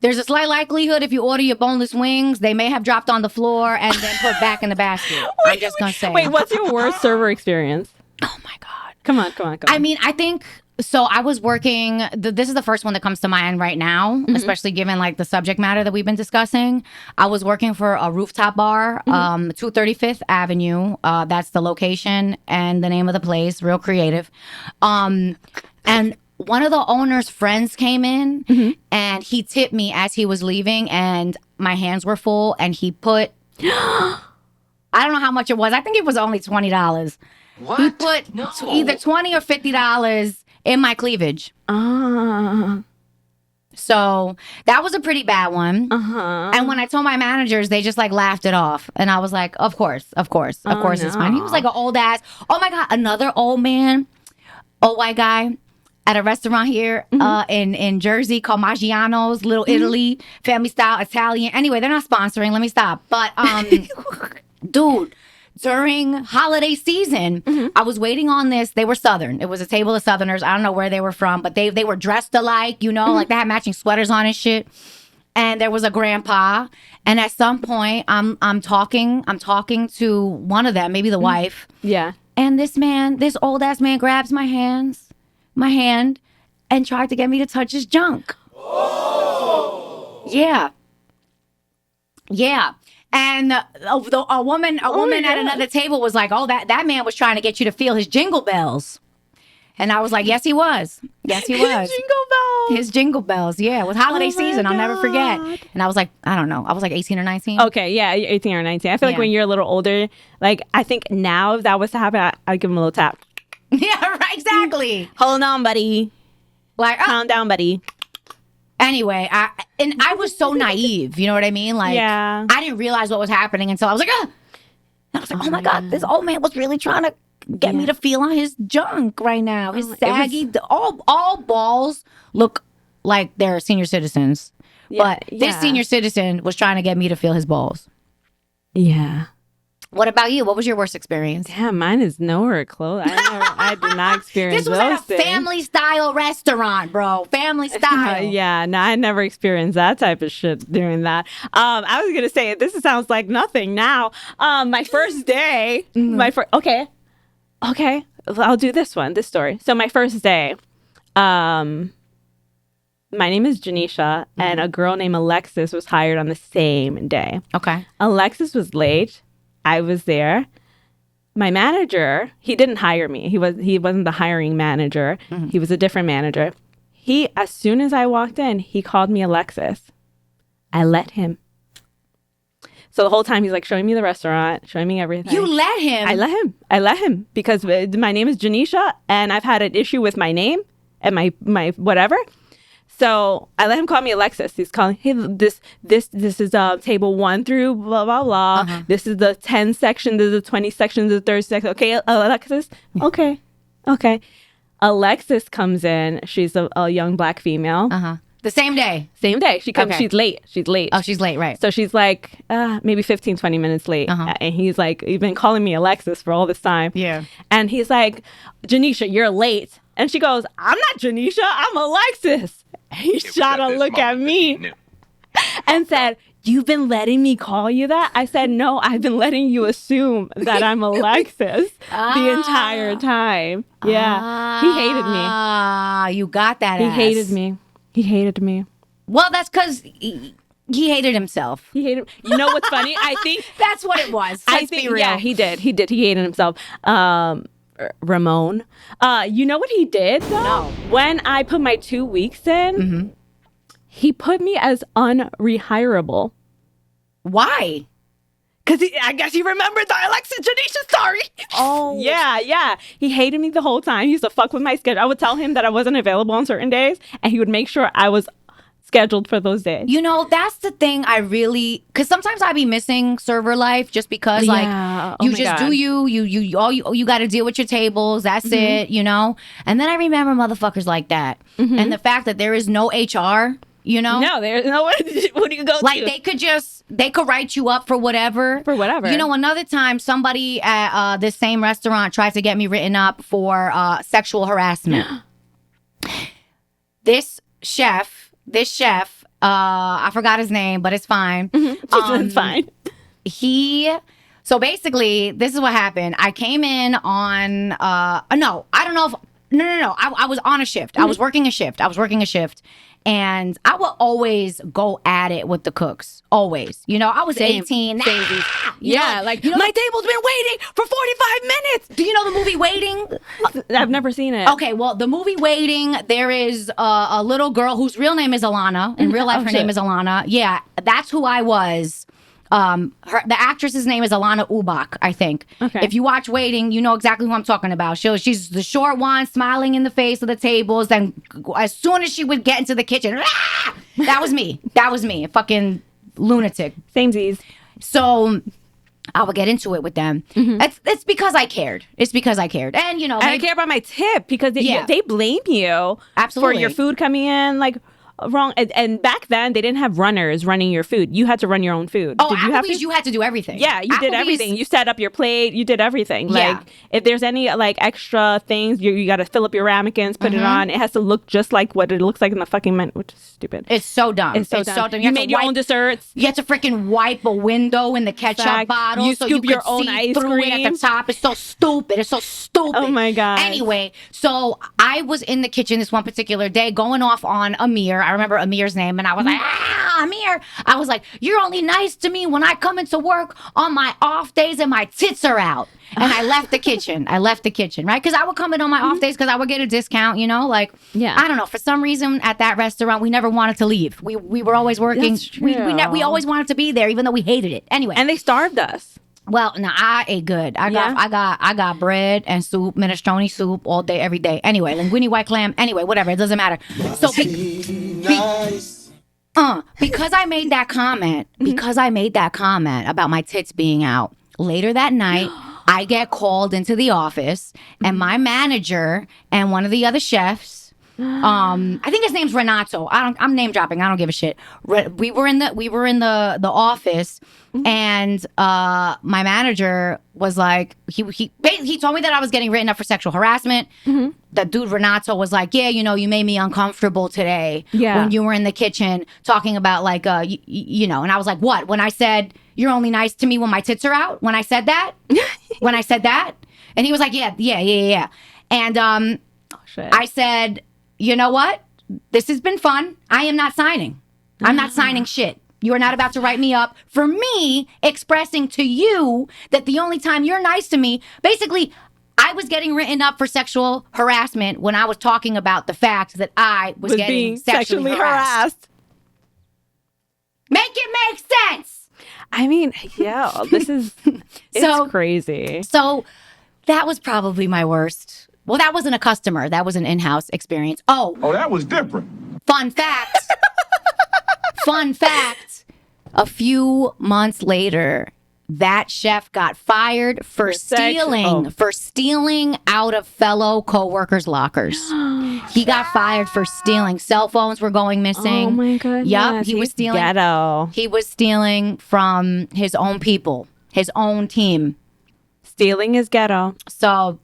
there's a slight likelihood if you order your boneless wings, they may have dropped on the floor and then put back in the basket. I'm just gonna say. Wait, what's your worst server experience? Oh my God. Come on. I mean, I think, so I was working, this is the first one that comes to mind right now, especially given like the subject matter that we've been discussing. I was working for a rooftop bar, 235th Avenue. That's the location and the name of the place, real creative. And one of the owner's friends came in and he tipped me as he was leaving, and my hands were full, and he put I don't know how much it was. I think it was only $20. What? He put either $20 or $50 in my cleavage. So that was a pretty bad one. And when I told my managers, they just like laughed it off. And I was like, of course it's fine. He was like an old ass. Oh my God, another old man, old white guy at a restaurant here in Jersey called Maggiano's, Little Italy, family style, Italian. Anyway, they're not sponsoring. Let me stop. But dude, during holiday season, I was waiting on this. They were Southern. It was a table of Southerners. I don't know where they were from, but they were dressed alike, you know, like they had matching sweaters on and shit. And there was a grandpa. And at some point, I'm talking to one of them, maybe the wife. Yeah. And this old ass man grabs my hand, and tried to get me to touch his junk. Oh. Yeah. And a woman at another table was like, "Oh, that man was trying to get you to feel his jingle bells." And I was like, "Yes, he was. Yes, he was." His jingle bells. Yeah, with holiday season, I'll never forget. And I was like, I don't know. I was like 18 or 19. Okay, yeah, 18 or 19. I feel like when you're a little older, like I think now if that was to happen, I'd give him a little tap. Yeah, right, exactly. Hold on, buddy. Like, calm down, buddy. Anyway, I was so naive, you know what I mean? Like, I didn't realize what was happening until I was like, ah! And I was like, oh my God, this old man was really trying to get me to feel on his junk right now. His saggy, all balls look like they're senior citizens. But this senior citizen was trying to get me to feel his balls. Yeah. What about you? What was your worst experience? Damn, mine is nowhere close. I did not experience this was those at a family style restaurant, bro. Family style. Yeah, no, I never experienced that type of shit doing that. I was gonna say this sounds like nothing now. My first day, okay, I'll do this story. So my first day, my name is Janisha, and a girl named Alexis was hired on the same day. Okay. Alexis was late. I was there. My manager, he didn't hire me. He wasn't the hiring manager. He was a different manager. As soon as I walked in, he called me Alexis. I let him. So the whole time he's like showing me the restaurant, showing me everything. You let him? I let him because my name is Janisha and I've had an issue with my name and my whatever. So I let him call me Alexis. He's calling, hey, this is table 1 through blah, blah, blah. This is the 10 section. This is the 20 section. This is the 30 section. Okay, Alexis? Okay. Alexis comes in. She's a young Black female. The same day? Same day. She comes. Okay. She's late. Oh, she's late, right. So she's like maybe 15, 20 minutes late. And he's like, you've been calling me Alexis for all this time. Yeah. And he's like, Janisha, you're late. And she goes, I'm not Janisha. I'm Alexis. He shot a look at me and said, you've been letting me call you that? I said, no, I've been letting you assume that I'm Alexis the entire time. Yeah. He hated me. You got that ass. He hated me. Well, that's because he hated himself. He hated. You know what's funny? I think that's what it was. Let's be real. Yeah, he did. He hated himself. Ramon. You know what he did though? No. When I put my 2 weeks in, he put me as unrehirable. Why? Because I guess he remembered the Alexis Janisha story. Oh. Yeah. He hated me the whole time. He used to fuck with my schedule. I would tell him that I wasn't available on certain days, and he would make sure I was scheduled for those days. You know, that's the thing because sometimes I be missing server life just because you got to deal with your tables. That's it, you know? And then I remember motherfuckers like that. And the fact that there is no HR, you know? No, there's no, what do you go like to? They could write you up for whatever. You know, another time somebody at this same restaurant tried to get me written up for sexual harassment. This chef, I forgot his name, but it's fine. It's fine. So basically, this is what happened. I came in on, I was on a shift. I was working a shift. And I would always go at it with the cooks. Always. You know, I was 18. Yeah, like, my table's been waiting for 45 minutes. Do you know the movie Waiting? I've never seen it. Okay, well, the movie Waiting, there is a little girl whose real name is Alana. In real life, her name is Alana. Yeah, that's who I was. The actress's name is Alana Ubach, I think. Okay. If you watch Waiting, you know exactly who I'm talking about. She's the short one, smiling in the face of the tables. Then as soon as she would get into the kitchen, that was me. That was me. A fucking lunatic. Samesies. So I would get into it with them. It's because I cared. It's because I cared. And, you know. I care about my tip because they blame you Absolutely. for your food coming in like wrong. And back then, they didn't have runners running your food. You had to run your own food. Oh, did you Applebee's, you had to do everything. Yeah, you did everything. You set up your plate. You did everything. Yeah. Like, if there's any, like, extra things, you got to fill up your ramekins, put it on. It has to look just like what it looks like in the fucking menu, which is stupid. It's so dumb. It's so dumb. You made your own desserts. You had to freaking wipe a window in the ketchup bottle. You so scoop you your could own see ice through cream. it at the top. It's so stupid. It's so stupid. Oh, my God. Anyway, so I was in the kitchen this one particular day going off on Amir. I remember Amir's name. And I was like, Amir. I was like, you're only nice to me when I come into work on my off days and my tits are out. And I left the kitchen. Right? Because I would come in on my off days because I would get a discount, you know? Like, Yeah. I don't know. For some reason at that restaurant, we never wanted to leave. We were always working. That's true. We always wanted to be there, even though we hated it. Anyway. And they starved us. Well, no, I ate good. I got bread and soup, minestrone soup all day, every day. Anyway, linguine, white clam. Anyway, whatever. It doesn't matter. So because I made that comment, about my tits being out, later that night, I get called into the office, and my manager and one of the other chefs, I think his name's Renato. I'm name dropping. I don't give a shit. We were in the office, and my manager was like, he told me that I was getting written up for sexual harassment. That dude Renato was like, yeah, you know, you made me uncomfortable today when you were in the kitchen talking about like, you know, and I was like, what? When I said you're only nice to me when my tits are out? When I said that? And he was like, yeah. And I said, you know what? This has been fun. I am not signing. I'm not signing shit. You are not about to write me up for me expressing to you that the only time you're nice to me, basically, I was getting written up for sexual harassment when I was talking about the fact that I was getting being sexually harassed. Make it make sense. I mean, yeah, this is it's crazy. So that was probably my worst. Well, that wasn't a customer. That was an in-house experience. Oh, that was different. Fun fact. A few months later, that chef got fired for stealing out of fellow co-workers' lockers. He got fired for stealing. Cell phones were going missing. Oh my goodness. Yup, he was stealing. Ghetto. He was stealing from his own people, his own team. Stealing is ghetto. So,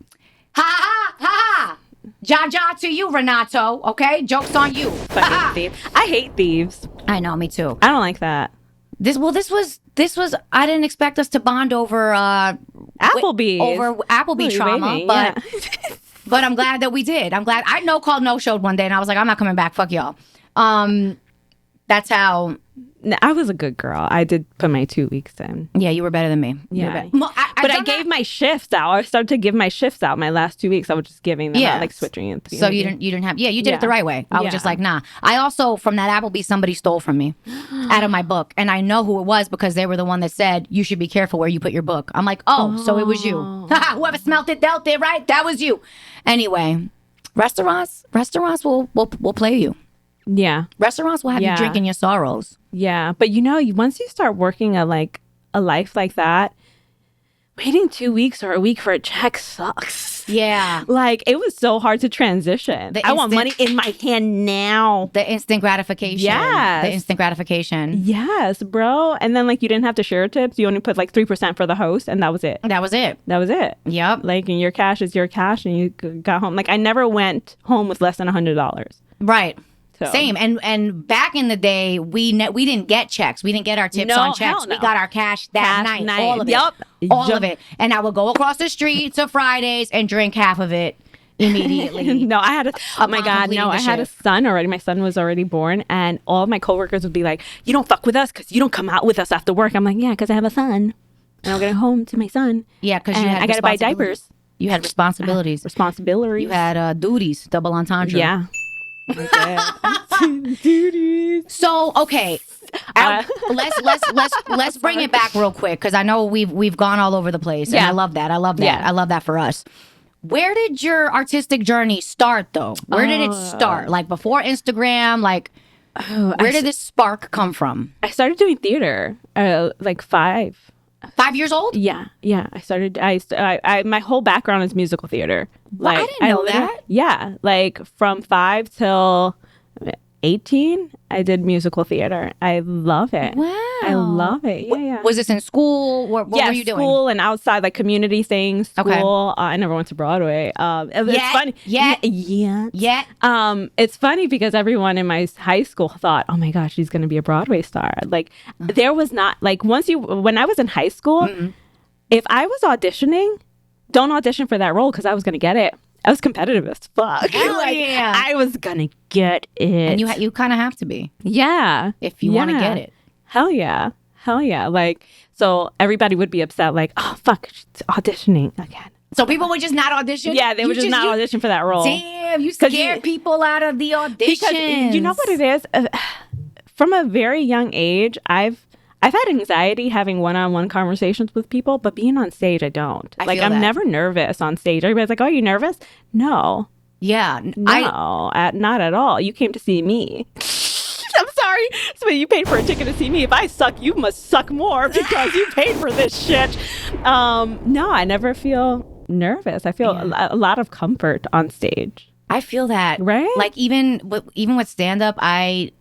ha. Ja to you, Renato. Okay, joke's on you. Fucking thief. I hate thieves. I know, me too. I don't like that. This was. I didn't expect us to bond over Applebee's. Over Applebee's trauma, but but I'm glad that we did. I'm glad. I no showed one day, and I was like, I'm not coming back. Fuck y'all. That's how. No, I was a good girl. I did put my 2 weeks in. Yeah, you were better than me. Yeah. But I gave my shifts out. I started to give my shifts out my last 2 weeks. I was just giving them out, like switching it. So you didn't have. Yeah, you did it the right way. I was just like, nah. I also, from that Applebee's, somebody stole from me out of my book, and I know who it was because they were the one that said you should be careful where you put your book. I'm like, so it was you. Whoever smelt it dealt it, right? That was you. Anyway, restaurants will play you. Yeah. Restaurants will have you drinking your sorrows. Yeah. But once you start working a life like that, waiting 2 weeks or a week for a check sucks. Yeah. Like, it was so hard to transition. I want money in my hand now. The instant gratification. Yes. The instant gratification. Yes, bro. And then, you didn't have to share tips. You only put, 3% for the host, and that was it. That was it. Yep. And your cash is your cash, and you got home. I never went home with less than $100. Right. So. Same. And back in the day, we didn't get checks. We didn't get our tips on checks. No. We got our cash that night. All of it. Yep. All of it. And I would go across the street to Fridays and drink half of it immediately. No, I had a, oh my Upon God, completing no, the I had a shift. son already. My son was already born, and all of my coworkers would be like, you don't fuck with us because you don't come out with us after work. I'm like, yeah, because I have a son. And I'm going home to my son. Yeah, because you And had I got to buy responsibilities. diapers. You had responsibilities. Responsibilities. You had duties, double entendre. Yeah. Duties. So okay, let's bring it back real quick because I know we've gone all over the place. And Yeah. I love that. I love that. Yeah. I love that for us. Where did your artistic journey start, though? Where did it start? Like before Instagram? Like where did this spark come from? I started doing theater like 5. 5 years old? Yeah, yeah. I started. I my whole background is musical theater. Well, I didn't know that. Yeah, like from 5 till 18, I did musical theater. I love it. Wow. I love it. Yeah, yeah. Was this in school? What were you doing? School and outside, like community things. School. Okay. I never went to Broadway. It's funny. Yeah. It's funny because everyone in my high school thought, "Oh my gosh, she's going to be a Broadway star." Like, there was not like when I was in high school, if I was auditioning, don't audition for that role because I was going to get it. I was competitive as fuck. Hell yeah. I was gonna get it. And you kind of have to be. Yeah. If you want to get it. Hell yeah. Hell yeah. Like, so everybody would be upset, like, oh, fuck, she's auditioning again. So people would just not audition? Yeah, they would just not audition for that role. Damn, you scared people out of the auditions. Because you know what it is? From a very young age, I've had anxiety having one-on-one conversations with people, but being on stage, I don't. I Like, feel I'm that. never nervous on stage. Everybody's like, oh, you nervous? No. Yeah. No, not at all. You came to see me. I'm sorry. So you paid for a ticket to see me. If I suck, you must suck more because you paid for this shit. No, I never feel nervous. I feel a lot of comfort on stage. I feel that. Right? Like even with stand-up,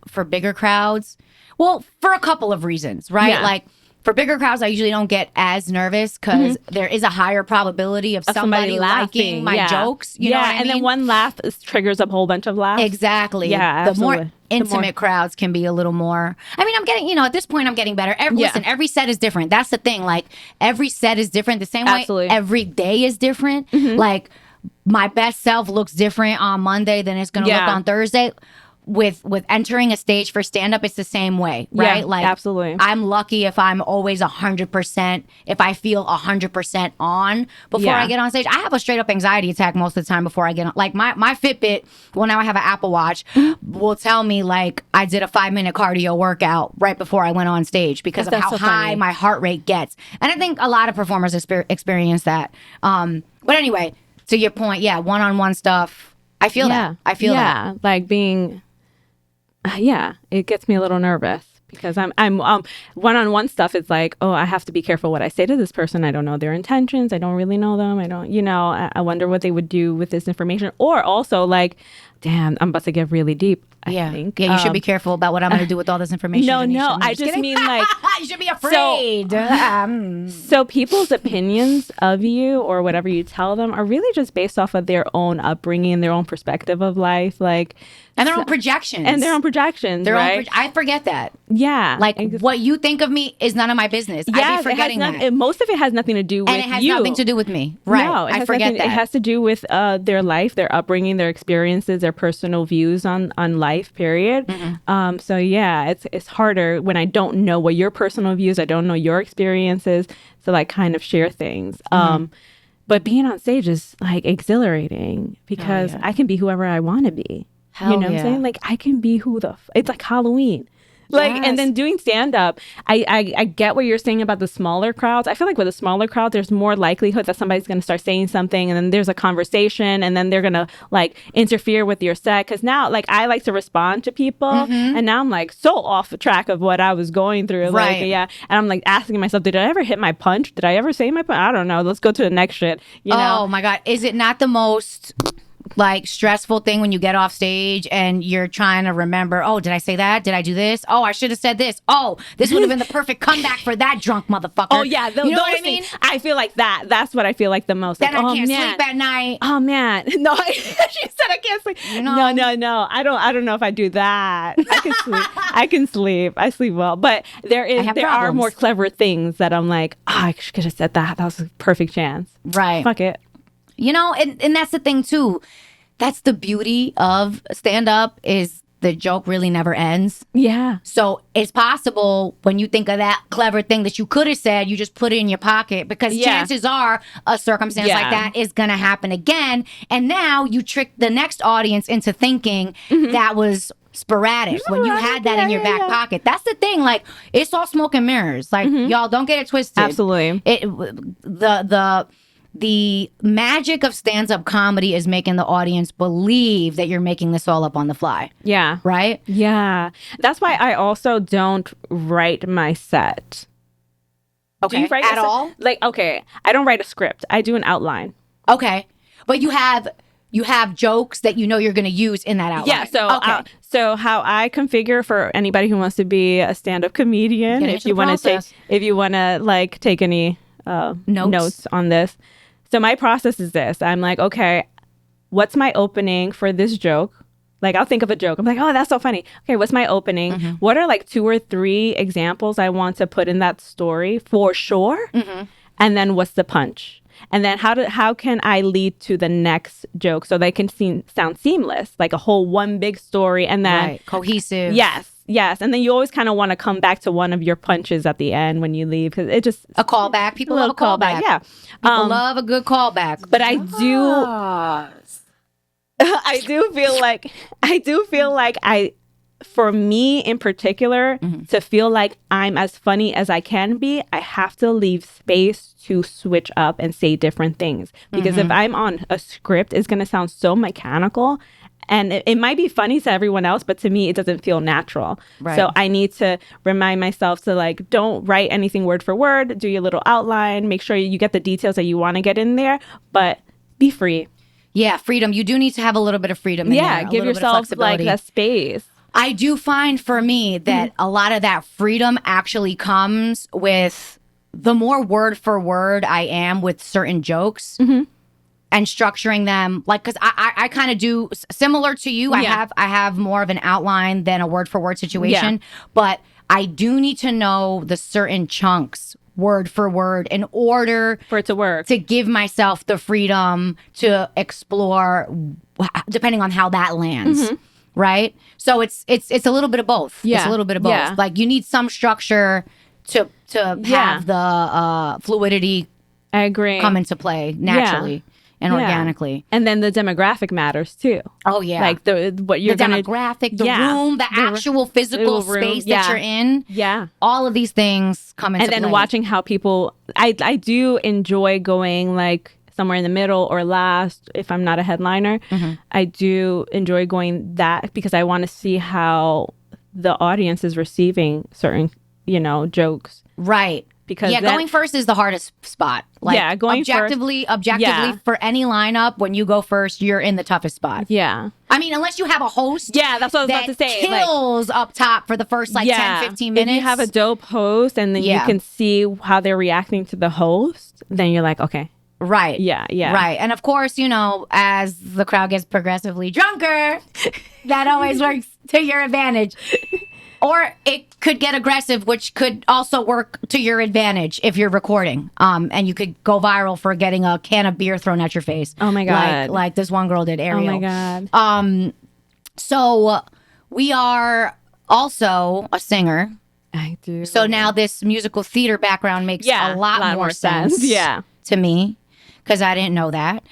for bigger crowds, well, for a couple of reasons, right? Yeah. Like for bigger crowds, I usually don't get as nervous because there is a higher probability of somebody liking my jokes. You know what I and mean? then one laugh triggers a whole bunch of laughs. Exactly. Yeah, The more absolutely. intimate crowds can be a little more. I mean, I'm getting, at this point, I'm getting better. Listen, every set is different. That's the thing. Like, every set is different. The same Absolutely. way every day is different. Like, my best self looks different on Monday than it's going to look on Thursday. With entering a stage for stand-up, it's the same way, right? Yeah, like, absolutely. I'm lucky if I'm always 100%, if I feel 100% on before I get on stage. I have a straight-up anxiety attack most of the time before I get on. Like, my Fitbit, well, now I have an Apple Watch, will tell me, like, I did a 5-minute cardio workout right before I went on stage because of That's how so high funny. my heart rate gets. And I think a lot of performers experience that. But anyway, to your point, one-on-one stuff, I feel that. I feel that. Like being... it gets me a little nervous because I'm one-on-one stuff is like, oh, I have to be careful what I say to this person. I don't know their intentions. I don't really know them. I don't, I wonder what they would do with this information. Or also like, damn, I'm about to get really deep. I think. Yeah, you should be careful about what I'm going to do with all this information. No, Janisha. I just mean like you should be afraid. so people's opinions of you or whatever you tell them are really just based off of their own upbringing, their own perspective of life, like and their own projections. Right? I forget that. Yeah. Like what you think of me is none of my business. I be forgetting that. Most of it has nothing to do with you. And it has nothing to do with me. Right. No, I forget that. It has to do with their life, their upbringing, their experiences, their personal views on life, period. So yeah, it's harder when I don't know what your personal views, I don't know your experiences to like kind of share things. But being on stage is like exhilarating because I can be whoever I want to be. You know what I'm saying? Like I can be it's like Halloween. Like, and then doing stand-up, I get what you're saying about the smaller crowds. I feel like with a smaller crowd, there's more likelihood that somebody's going to start saying something and then there's a conversation and then they're going to like interfere with your set. Because now, like, I like to respond to people and now I'm like so off track of what I was going through. Right. Like, yeah. And I'm like asking myself, did I ever hit my punch? Did I ever say my punch? I don't know. Let's go to the next shit. You know? Oh my God. Is it not the most like stressful thing when you get off stage and you're trying to remember, oh, did I say that? Did I do this? Oh, I should have said this. Oh, this would have been the perfect comeback for that drunk motherfucker. Oh yeah, you know what I mean? I feel like that. That's what I feel like the most. Then like, I can't sleep at night. Oh man, no, she said I can't sleep. You know? No. I don't know if I do that. I can sleep. I can sleep. I sleep well, but there are problems. more clever things that I'm like, oh, I could have said that. That was a perfect chance. Right. Fuck it. You know, and that's the thing too. That's the beauty of stand-up is the joke really never ends. Yeah. So it's possible when you think of that clever thing that you could have said, you just put it in your pocket because chances are a circumstance like that is going to happen again. And now you trick the next audience into thinking that was sporadic when you had that in your back pocket. That's the thing. Like, it's all smoke and mirrors. Like, y'all don't get it twisted. Absolutely. The magic of stand-up comedy is making the audience believe that you're making this all up on the fly. Yeah. Right? Yeah. That's why I also don't write my set. Okay. Do you write at all? Like, okay, I don't write a script. I do an outline. Okay. But you have jokes that you know you're going to use in that outline. Yeah, so how I configure for anybody who wants to be a stand-up comedian, if you want to like take any notes on this. So my process is this. I'm like, okay, what's my opening for this joke? Like, I'll think of a joke. I'm like, oh, that's so funny. Okay, what's my opening? What are like 2 or 3 examples I want to put in that story for sure? And then what's the punch? And then how can I lead to the next joke so they can sound seamless, like a whole one big story, and then cohesive. Yes. And then you always kind of want to come back to one of your punches at the end when you leave, because it just a callback. People love a callback. Yeah, people love a good callback. But I do feel like for me in particular, to feel like I'm as funny as I can be, I have to leave space to switch up and say different things. Because if I'm on a script, it's going to sound so mechanical. And it might be funny to everyone else, but to me, it doesn't feel natural. Right. So I need to remind myself to, like, don't write anything word for word. Do your little outline. Make sure you get the details that you want to get in there, but be free. Yeah, freedom. You do need to have a little bit of freedom in there. Give yourself, like, that space. I do find for me that a lot of that freedom actually comes with the more word for word I am with certain jokes. And structuring them, like, because I kind of do similar to you. I have more of an outline than a word for word situation, but I do need to know the certain chunks word for word in order for it to work, to give myself the freedom to explore, depending on how that lands. Right? So it's a little bit of both. It's a little bit of both. Like, you need some structure to have the fluidity. I agree. Come into play naturally. And organically. And then the demographic matters too. Oh, yeah. Like what you're the demographic, the room, the actual physical space that you're in. Yeah. All of these things come into play. And then watching how people, I do enjoy going like somewhere in the middle or last if I'm not a headliner. I do enjoy going that because I want to see how the audience is receiving certain, jokes. Right. Because going first is the hardest spot. Like, going objectively for any lineup, when you go first, you're in the toughest spot. Yeah. I mean, unless you have a host. Yeah, that's what I was about to say. Kills up top for the first 10, 15 minutes. If you have a dope host and then you can see how they're reacting to the host, then you're like, okay. Right. Yeah. Right. And of course, as the crowd gets progressively drunker, that always works to your advantage. Or it could get aggressive, which could also work to your advantage if you're recording. And you could go viral for getting a can of beer thrown at your face. Oh, my God. Like this one girl did, Ariel. Oh, my God. So we are also a singer. I do. So now this musical theater background makes a lot more sense to me, because I didn't know that.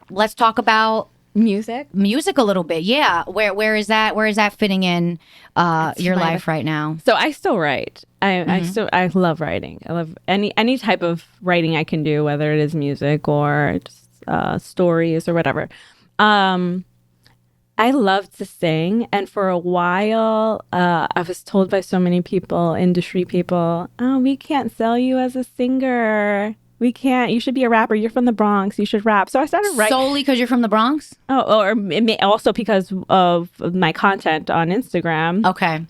Let's talk about music a little bit. Where is that fitting in your life right now? So I still write. I love writing. I love any type of writing I can do, whether it is music or just stories or whatever. I love to sing, and for a while I was told by so many people, industry people, oh, we can't sell you as a singer. We can't. You should be a rapper. You're from the Bronx. You should rap. So I started writing. Solely because you're from the Bronx? Oh, or it may also because of my content on Instagram. Okay.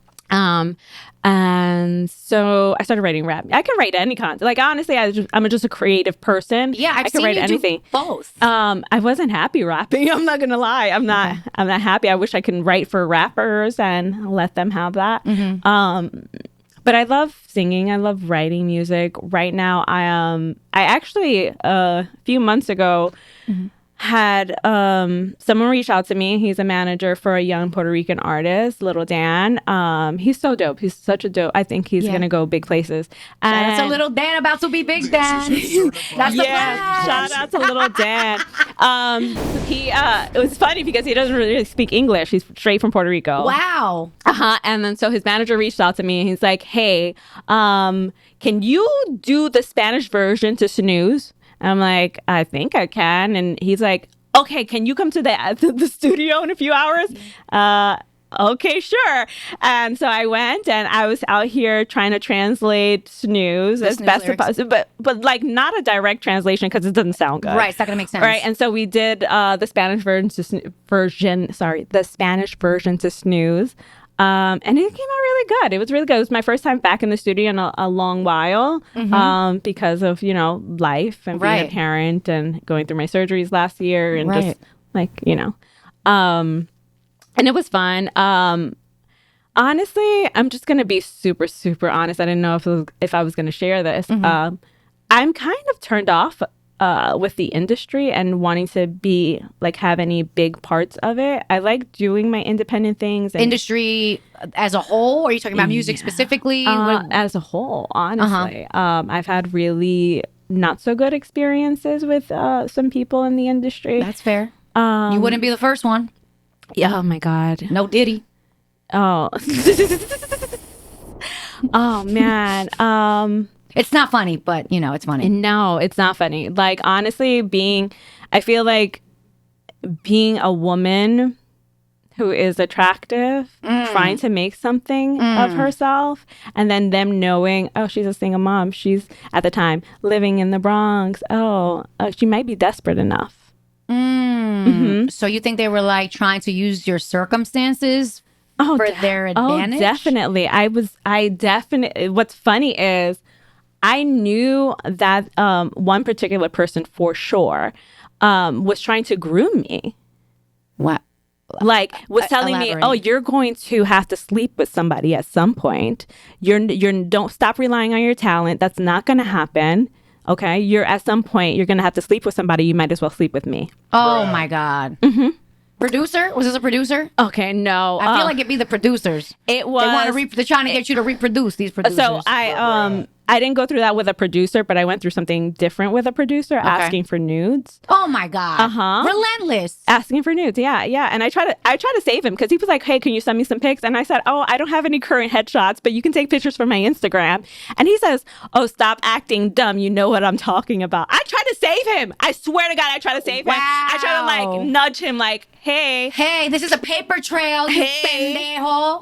And so I started writing rap. I can write any content. Like, honestly, I'm just a creative person. Yeah, I can write anything. Do both. I wasn't happy rapping. I'm not gonna lie. I'm not happy. I wish I could write for rappers and let them have that. But I love singing. I love writing music. Right now, I actually a few months ago had someone reach out to me. He's a manager for a young Puerto Rican artist, Little Dan. He's so dope. He's such a dope. I think he's gonna go big places. Shout out to Little Dan, about to be Big Dan. That's the plan. Shout out to Little Dan. It was funny because he doesn't really speak English. He's straight from Puerto Rico. Wow. And then so his manager reached out to me and he's like, hey, can you do the Spanish version to Snooze? And I'm like, I think I can. And he's like, okay, can you come to the studio in a few hours? Okay, sure. And so I went and I was out here trying to translate Snooze as best as possible, but like not a direct translation because it doesn't sound good. Right, it's not gonna make sense. Right, and so we did the Spanish version to Snooze. And it came out really good. It was really good. It was my first time back in the studio in a long while because of, life and being a parent and going through my surgeries last year and just like, and it was fun. Honestly, I'm just going to be super, super honest. I didn't know if I was going to share this. I'm kind of turned off with the industry and wanting to be like have any big parts of it. I like doing my independent things. Industry as a whole? Or are you talking about music specifically? As a whole, honestly. I've had really not so good experiences with some people in the industry. That's fair. You wouldn't be the first one. Yeah. Oh my God. No Diddy. Oh. Oh man. It's not funny, but it's funny. No, it's not funny. Like, honestly, I feel like being a woman who is attractive, trying to make something of herself, and then them knowing, oh, she's a single mom. She's, at the time, living in the Bronx. She might be desperate enough. So you think they were like trying to use your circumstances for their advantage? Oh, definitely. What's funny is, I knew that one particular person for sure was trying to groom me. What? Like was telling me, oh, you're going to have to sleep with somebody at some point. Don't stop relying on your talent. That's not going to happen. Okay, at some point you're going to have to sleep with somebody. You might as well sleep with me. Oh my God. Producer? Was this a producer? Okay, no. I feel like it'd be the producers. It was. They're trying to get you to reproduce these producers. So I didn't go through that with a producer, but I went through something different with a producer, asking for nudes. Oh my God. Relentless. Asking for nudes. Yeah. And I try to save him because he was like, hey, can you send me some pics? And I said, oh, I don't have any current headshots, but you can take pictures from my Instagram. And he says, oh, stop acting dumb. You know what I'm talking about. I try to save him. I swear to God, I try to save him. I try to like nudge him like, hey, this is a paper trail, you pendejo.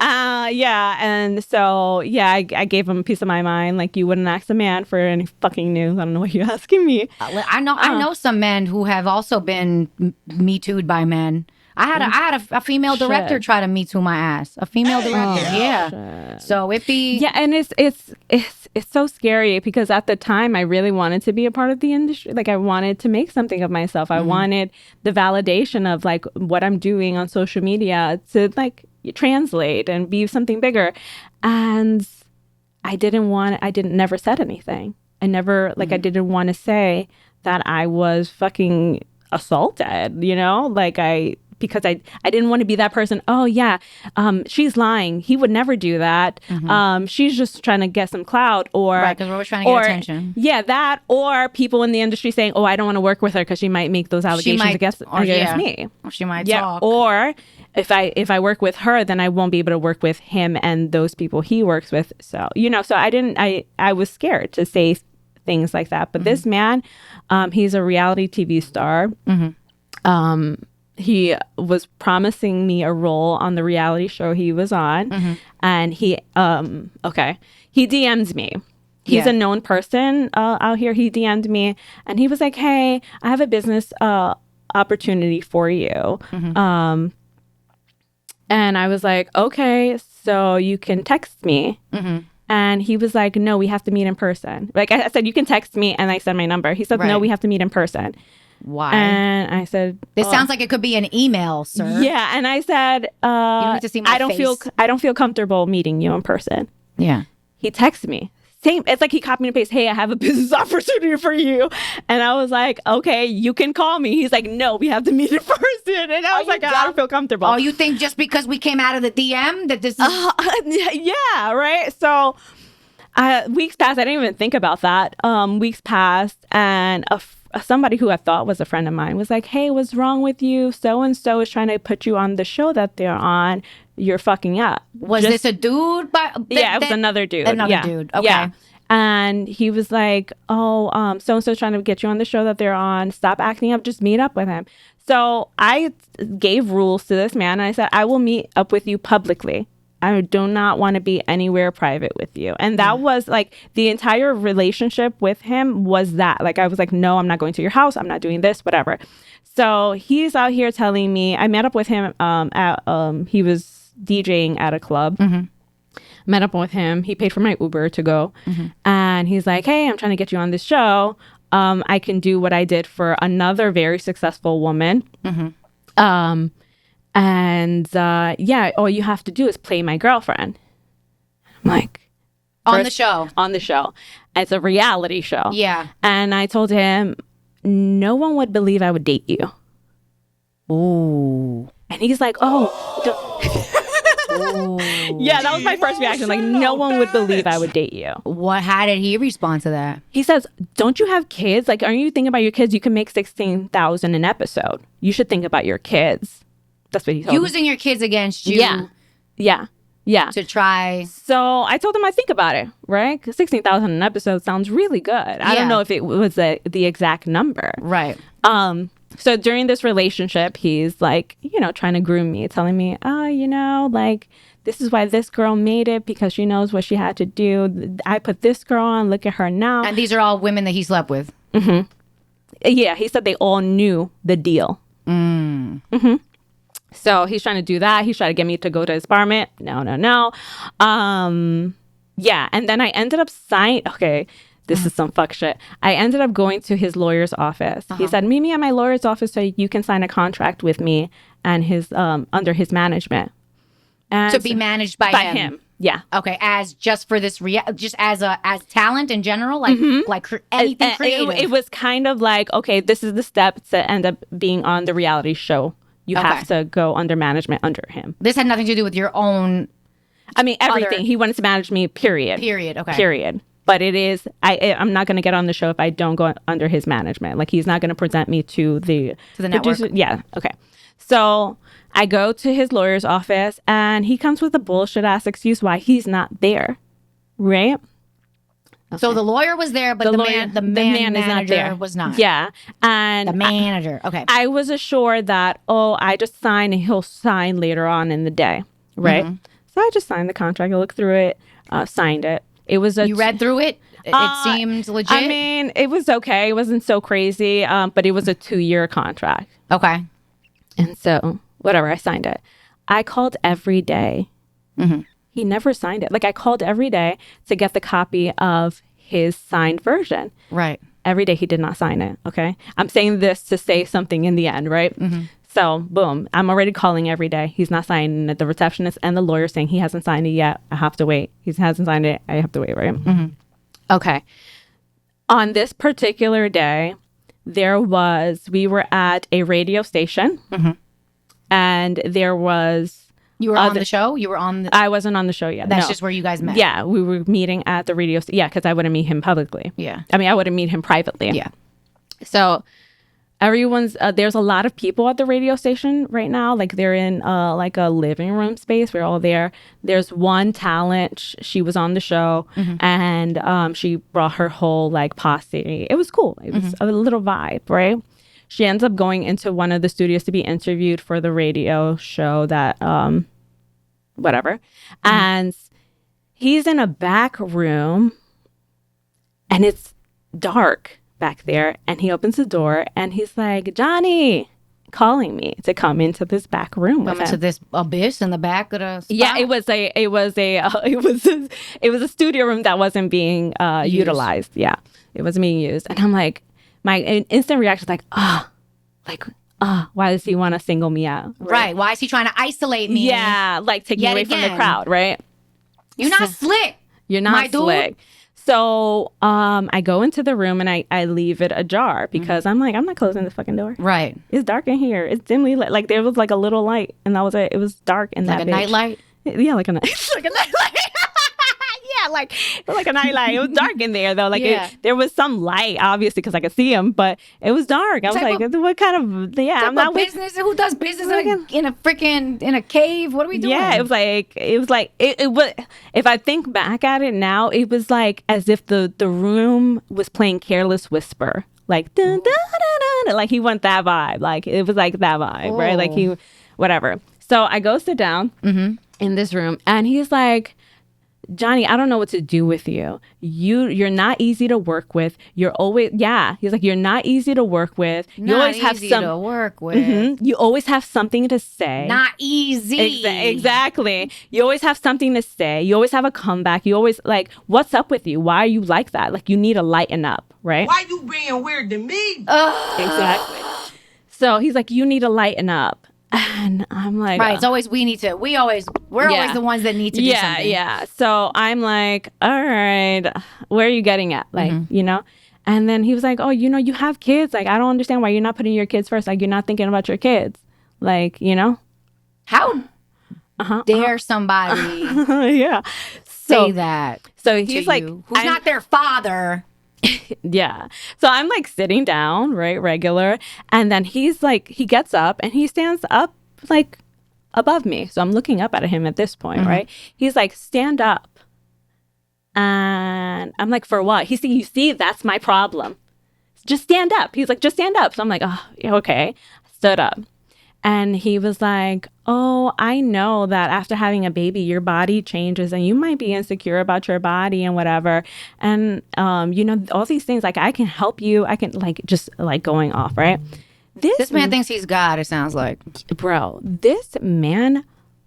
Yeah. And so, I gave him a piece of my mind. Like, you wouldn't ask a man for any fucking news. I don't know what you're asking me. I know some men who have also been Me Too'd by men. I had a female director try to Me Too my ass. A female director, So it be and it's so scary because at the time I really wanted to be a part of the industry. Like I wanted to make something of myself. I wanted the validation of like what I'm doing on social media to like translate and be something bigger. And I never said anything. I didn't want to say that I was fucking assaulted, because I didn't want to be that person. Oh yeah, she's lying. He would never do that. She's just trying to get some clout, or because we're always trying to get attention. Yeah, that or people in the industry saying, "Oh, I don't want to work with her because she might make those allegations against me." Or she might talk. Or if I work with her, then I won't be able to work with him and those people he works with. So so I was scared to say things like that. But this man, he's a reality TV star. He was promising me a role on the reality show he was on, and he DM'd me. He's a known person out here. He DM'd me, and he was like, "Hey, I have a business opportunity for you." And I was like, "Okay, so you can text me." And he was like, "No, we have to meet in person." Like I said, "You can text me," and I said my number. He said, "No, we have to meet in person." Why? And I said, "This sounds like it could be an email, sir." Yeah, and I said, "You don't need to see my face. I don't feel comfortable meeting you in person." Yeah. he texted me. Same, it's like he copied and pasted, hey, I have a business opportunity for you. And I was like, okay, you can call me. He's like, no, we have to meet in person. And I was like, I don't feel comfortable. Oh, you think just because we came out of the DM that this is... yeah, right? So weeks passed. I didn't even think about that. Weeks passed, and somebody who I thought was a friend of mine was like, hey, what's wrong with you? So-and-so is trying to put you on the show that they're on. You're fucking up. Was this a dude? Yeah, it was another dude. Another dude. Okay. Yeah. And he was like, oh, so-and-so trying to get you on the show that they're on. Stop acting up. Just meet up with him. So I gave rules to this man. And I said, I will meet up with you publicly. I do not want to be anywhere private with you. And that was like the entire relationship with him was that. Like, I was like, no, I'm not going to your house. I'm not doing this, whatever. So he's out here telling me, I met up with him he was DJing at a club. Met up with him. He paid for my Uber to go. And he's like, hey, I'm trying to get you on this show. I can do what I did for another very successful woman. Yeah, all you have to do is play my girlfriend. I'm like, on the show. On the show. It's a reality show. Yeah. And I told him, no one would believe I would date you. Ooh. And he's like, oh. Yeah, that was my first reaction. Like, no one would believe I would date you. How did he respond to that? He says, don't you have kids? Like, aren't you thinking about your kids? You can make $16,000 an episode. You should think about your kids. That's what he told me. Using your kids against you. Yeah. To try. So I told him I'd think about it, right? Because $16,000 an episode sounds really good. I don't know if it was the exact number. Right. So during this relationship, he's like, trying to groom me, telling me, like, this is why this girl made it because she knows what she had to do. I put this girl on. Look at her now. And these are all women that he slept with. Yeah, he said they all knew the deal. So he's trying to do that. He's trying to get me to go to his apartment. No. Yeah, and then I ended up Okay, this is some fuck shit. I ended up going to his lawyer's office. He said, meet me at my lawyer's office so you can sign a contract with me and his under his management. And to be managed by him. Yeah. Okay. As just for this, just as talent in general, like anything creative. It was kind of like, okay, this is the step to end up being on the reality show. You have to go under management under him. This had nothing to do with your own. I mean, everything. He wanted to manage me. Period. Okay. Period. But it is. I'm not going to get on the show if I don't go under his management. Like, he's not going to present me to the network. Yeah. Okay. So I go to his lawyer's office, and he comes with a bullshit ass excuse why he's not there. Right. Okay. So the lawyer was there, but the man manager was not. Yeah. And the manager. Okay. I was assured that, I just signed and he'll sign later on in the day. Right. So I just signed the contract. I looked through it, signed it. It was you read through it? It seemed legit? I mean, it was okay. It wasn't so crazy, but it was a 2-year contract. Okay. And so, whatever, I signed it. I called every day. He never signed it. Like, I called every day to get the copy of his signed version. Right. Every day he did not sign it, okay? I'm saying this to say something in the end, right? So, boom, I'm already calling every day. He's not signing it. The receptionist and the lawyer saying he hasn't signed it yet. I have to wait. He hasn't signed it. I have to wait, right? Okay. On this particular day, we were at a radio station, and there was... You were on the show? You were on the... I wasn't on the show yet. That's just where you guys met? Yeah, we were meeting at the radio station. Yeah, because I wouldn't meet him publicly. Yeah. I mean, I wouldn't meet him privately. Yeah. So there's a lot of people at the radio station right now. Like, they're in like a living room space. We're all there. There's one talent. She was on the show, and she brought her whole like posse. It was cool. It was a little vibe, right? She ends up going into one of the studios to be interviewed for the radio show that, whatever. And he's in a back room, and it's dark back there. And he opens the door, and he's like, Jani, calling me to come into this back room with him. Into this abyss in the back of the spot? Yeah, it was a studio room that wasn't being utilized. Yeah, it wasn't being used. And I'm like, my instant reaction is like, why does he want to single me out? Right. Why is he trying to isolate me? Yeah, like taking away from the crowd, right? You're not slick. You're not My dude? slick. So I go into the room and I leave it ajar because I'm like, I'm not closing this fucking door. Right. It's dark in here. It's dimly lit. Like there was like a little light and that was it. It was dark in Like that a bitch. nightlight? Yeah, like a night. Like a nightlight. Yeah, like a nightlight. It was dark in there though. Like there was some light, obviously, because I could see him, but it was dark. I was like, what kind of I'm not business. Who does business in a freaking in a cave? What are we doing? Yeah, it was like it was. If I think back at it now, it was like as if the room was playing Careless Whisper, like dun, dun, dun, dun, like he went that vibe. Like it was like that vibe, right? Like he, whatever. So I go sit down in this room, and he's like, Johnny, I don't know what to do with you. You're not easy to work with. You're always he's like, you're not easy to work with. You always have to work with. You always have something to say. Not easy. Exactly. You always have something to say. You always have a comeback. You always like, what's up with you? Why are you like that? Like you need to lighten up, right? Why you being weird to me? Exactly. So he's like, you need to lighten up. And I'm like, right. It's always we're always the ones that need to do something. Yeah. So I'm like, all right, where are you getting at? Like, you know? And then he was like, oh, you know, you have kids. Like, I don't understand why you're not putting your kids first. Like, you're not thinking about your kids. Like, you know? How dare somebody say that? So he's like, who's not their father. Yeah. So I'm like sitting down, right, regular. And then he's like, he gets up and he stands up like above me. So I'm looking up at him at this point, right? He's like, stand up. And I'm like, for what? He's saying, you see, that's my problem. Just stand up. He's like, just stand up. So I'm like, oh, okay. Stood up. And he was like, oh, I know that after having a baby, your body changes and you might be insecure about your body and whatever. And, you know, all these things, like I can help you. I can like just like going off, right? This man thinks he's God, it sounds like. Bro, this man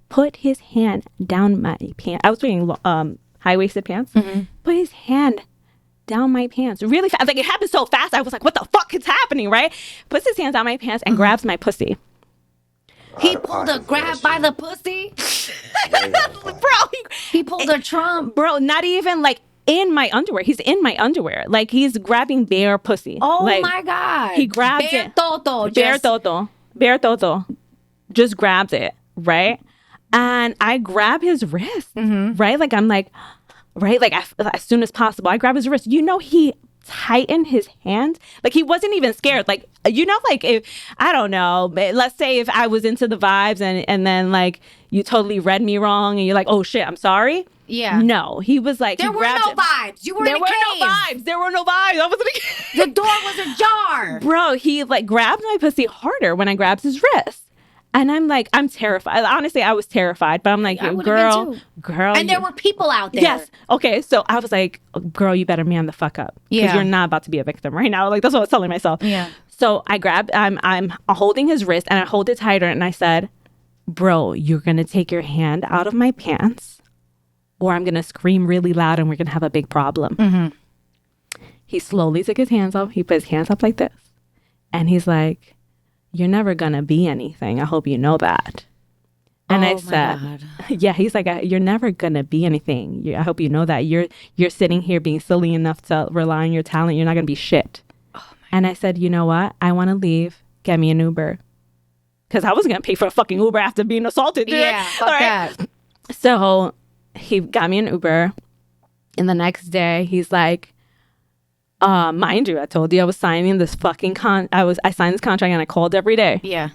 put his hand down my pants. I was wearing high-waisted pants. Put his hand down my pants really fast. Like it happened so fast. I was like, what the fuck is happening, right? Puts his hands down my pants and grabs my pussy. He pulled a grab by the pussy? Bro, he pulled a Trump. Bro, not even like in my underwear. He's in my underwear. Like he's grabbing bare pussy. Oh like, my God. He grabs bare it. Toto. Bare toto. Just grabs it, right? And I grab his wrist, right? Like I'm like, right? Like as soon as possible, I grab his wrist. You know, he tightened his hand. Like he wasn't even scared. Like, you know, like if, I don't know, let's say if I was into the vibes and then like you totally read me wrong and you're like, oh shit, I'm sorry. Yeah. No, he was like, there were no vibes. You were in a cave. There were no vibes. I was in a cave. The door was ajar. Bro, he like grabbed my pussy harder when I grabbed his wrist. And I'm like, I'm terrified. Honestly, I was terrified. But I'm like, girl. And there were people out there. Yes. Okay. So I was like, girl, you better man the fuck up. Because you're not about to be a victim right now. Like, that's what I was telling myself. Yeah. So I grabbed, I'm holding his wrist and I hold it tighter. And I said, bro, you're going to take your hand out of my pants or I'm going to scream really loud and we're going to have a big problem. He slowly took his hands off. He put his hands up like this. And he's like, you're never gonna be anything. I hope you know that. And I said, yeah, he's like, you're never gonna be anything. I hope you know that. You're sitting here being silly enough to rely on your talent. You're not gonna be shit. And I said, you know what? I want to leave. Get me an Uber. Because I wasn't gonna pay for a fucking Uber after being assaulted. Dude. Yeah, fuck that. So he got me an Uber. And the next day, he's like, mind you, I told you I was signing this fucking I signed this contract and I called every day. Yeah.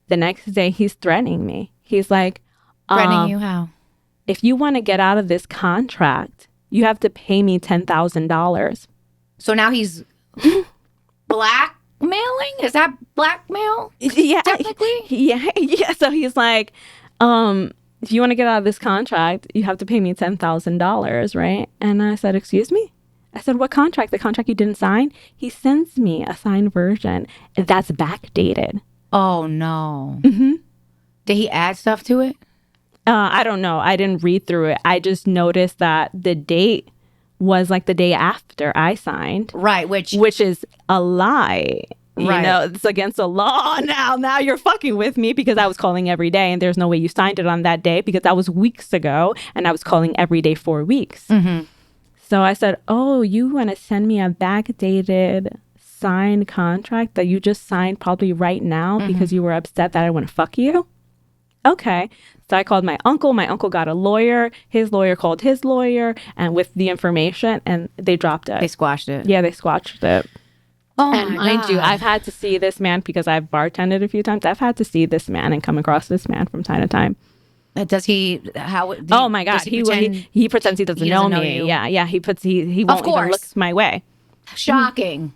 The next day he's threatening me. He's like, threatening you how? If you want to get out of this contract, you have to pay me $10,000. So now he's blackmailing? Is that blackmail? Yeah. Technically? Yeah. So he's like, if you want to get out of this contract, you have to pay me $10,000, right? And I said, excuse me? I said, what contract? The contract you didn't sign? He sends me a signed version that's backdated. Oh, no. Did he add stuff to it? I don't know. I didn't read through it. I just noticed that the date was like the day after I signed. Right, which is a lie. You Right. know, it's against the law now. Now you're fucking with me because I was calling every day and there's no way you signed it on that day because that was weeks ago and I was calling every day for weeks. Mm-hmm. So I said, oh, you want to send me a backdated signed contract that you just signed probably right now because you were upset that I want to fuck you? Okay. So I called my uncle. My uncle got a lawyer. His lawyer called his lawyer and with the information and they dropped it. They squashed it. Yeah, they squashed it. Oh And my mind you, God. I've had to see this man because I've bartended a few times. I've had to see this man and come across this man from time to time. Does he? How? Oh my God, does he pretend- he pretends he doesn't he know doesn't know me. you? Yeah, he won't even course. look my way. Shocking.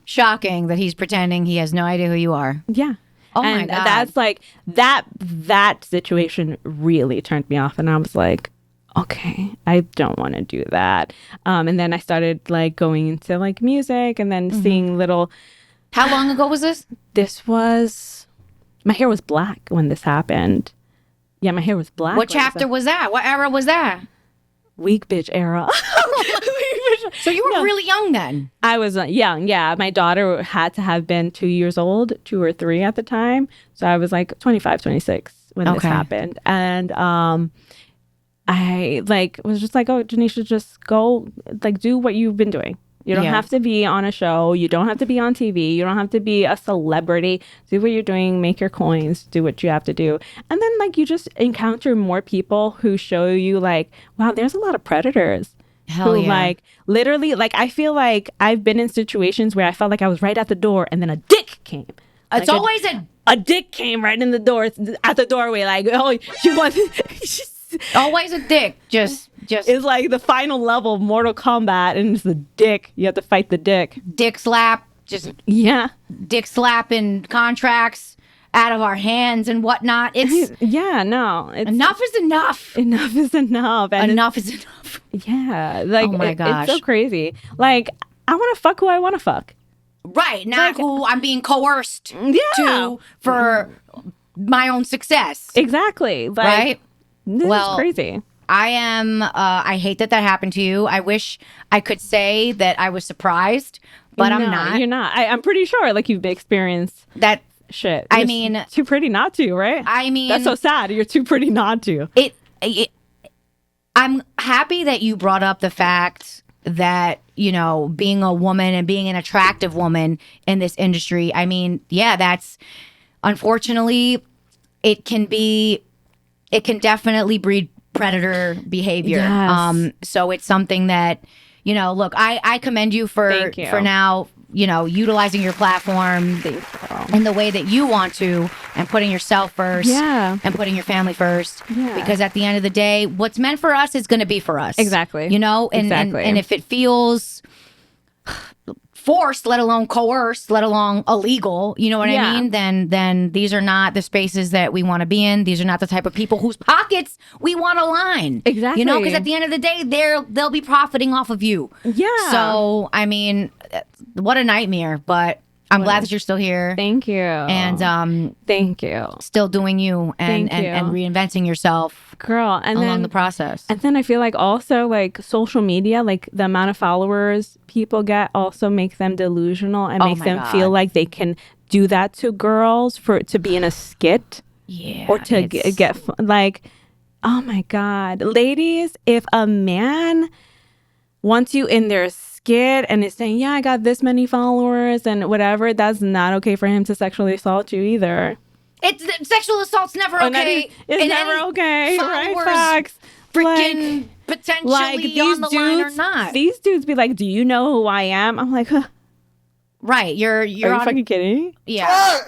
Shocking that he's pretending he has no idea who you are. Yeah. Oh my and God. that's like that situation really turned me off, and I was like, okay, I don't want to do that. And then I started like going into like music, and then seeing little. How long ago was this? My hair was black when this happened. Yeah, my hair was black. What chapter was that? What era was that? Weak bitch era. So you were really young then. I was young. Yeah, my daughter had to have been 2 years old, 2 or 3 at the time. So I was like 25, 26 when this Okay. happened. And I like was just like, oh, Janisha, just go like do what you've been doing. You don't Yeah. have to be on a show. You don't have to be on TV. You don't have to be a celebrity. Do what you're doing. Make your coins. Do what you have to do. And then like you just encounter more people who show you like, wow, there's a lot of predators. Hell Who yeah. like literally like I feel like I've been in situations where I felt like I was right at the door and then a dick came. It's Like, always a dick came right in the door at the doorway like, oh, you want always a dick. Just it's like the final level of Mortal Kombat and it's the dick. You have to fight the dick. dick slap. Just Yeah. dick slapping contracts out of our hands and whatnot. It's Yeah, no. It's enough is enough. enough is enough. And Enough is enough. yeah. Like Oh my it's so gosh. crazy. Like I want to fuck who I want to fuck. Right. Not who I'm being coerced Yeah. to for my own success. Exactly. Like, Right? This Well, is crazy. I hate that happened to you. I wish I could say that I was surprised, but I'm No, not. You're not. I'm pretty sure like you've experienced That shit. I You're mean- too pretty not to, right? I mean, That's so sad. You're too pretty not to. it I'm happy that you brought up the fact that, you know, being a woman and being an attractive woman in this industry. I mean, yeah, that's unfortunately it can definitely breed predator behavior. Yes. So it's something that, you know, look, I commend you for Thank you. for now, you know, utilizing your platform in the way that you want to and putting yourself first. Yeah. And putting your family first. Yeah. Because at the end of the day, what's meant for us is going to be for us. Exactly. You know, and, Exactly. and if it feels forced, let alone coerced, let alone illegal, you know what Yeah. I mean? Then these are not the spaces that we want to be in. These are not the type of people whose pockets we want to line. Exactly. You know, because at the end of the day, they'll be profiting off of you. Yeah. So I mean, what a nightmare. But I'm glad that you're still here Thank you. and thank you, still doing you and Thank you. and reinventing yourself girl. And along then the process. And then I feel like also like social media, like the amount of followers people get also makes them delusional and Oh makes my them God. feel like they can do that to girls to be in a skit Yeah. or to it's- get like, oh my God, ladies, if a man wants you in their skit and is saying, yeah, I got this many followers and whatever, that's not okay for him to sexually assault you either. It's sexual assault's never Oh, not okay. even- it's And never any okay, right? followers Facts. freaking potentially on the line or not. These dudes be like, "Do you know who I am?" I'm like, huh, Right. You're "Are you on, fucking kidding me?" yeah.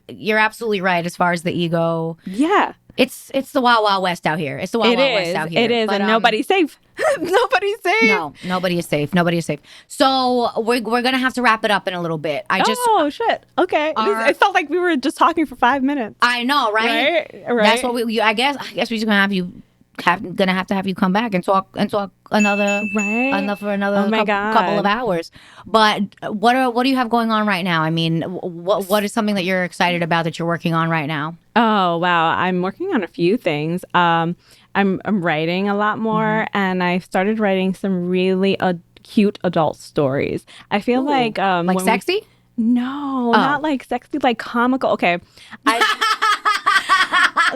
You're absolutely right as far as the ego. Yeah, It's the wild wild west out here. It's the wild it wild west is. out here. It is, But, and nobody's safe. Nobody's safe. No, nobody is safe. Nobody is safe. So we're gonna have to wrap it up in a little bit. Oh shit. Okay. It felt like we were just talking for 5 minutes. I know, right? Right. That's what I guess we're just gonna have you to have you come back and talk another Right. for another Oh my God. couple of hours. But what do you have going on right now? I mean, what is something that you're excited about that you're working on right now? Oh wow, I'm working on a few things. I'm writing a lot more, and I've started writing some really cute adult stories. I feel like Like when we- sexy? No, not like sexy, like comical. Okay.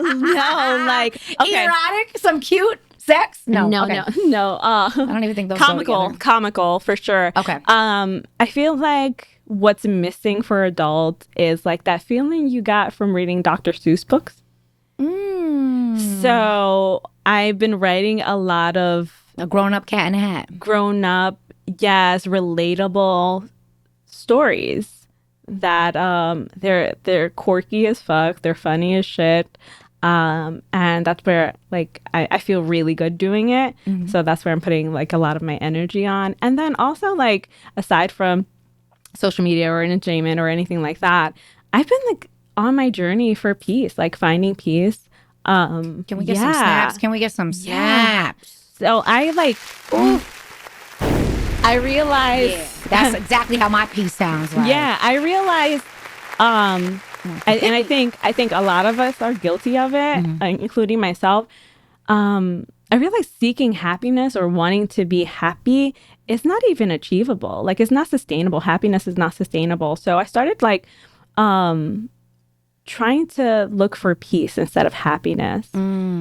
No, like okay. Erotic, some cute sex. No, no. I don't even think those go together. Comical for sure. Okay. I feel like what's missing for adults is like that feeling you got from reading Dr. Seuss books. So I've been writing a lot of a grown-up cat in a hat. Grown-up, yes, relatable stories that they're quirky as fuck, they're funny as shit. And that's where like I feel really good doing it. So that's where I'm putting like a lot of my energy on. And then also like aside from social media or entertainment or anything like that, I've been like on my journey for peace, like finding peace. Can we get some snaps? Can we get some snaps? So I like I realized that's exactly how my peace sounds like. Yeah, I realized and I think a lot of us are guilty of it, including myself. I realized seeking happiness or wanting to be happy is not even achievable. Like it's not sustainable. Happiness is not sustainable. So I started like trying to look for peace instead of happiness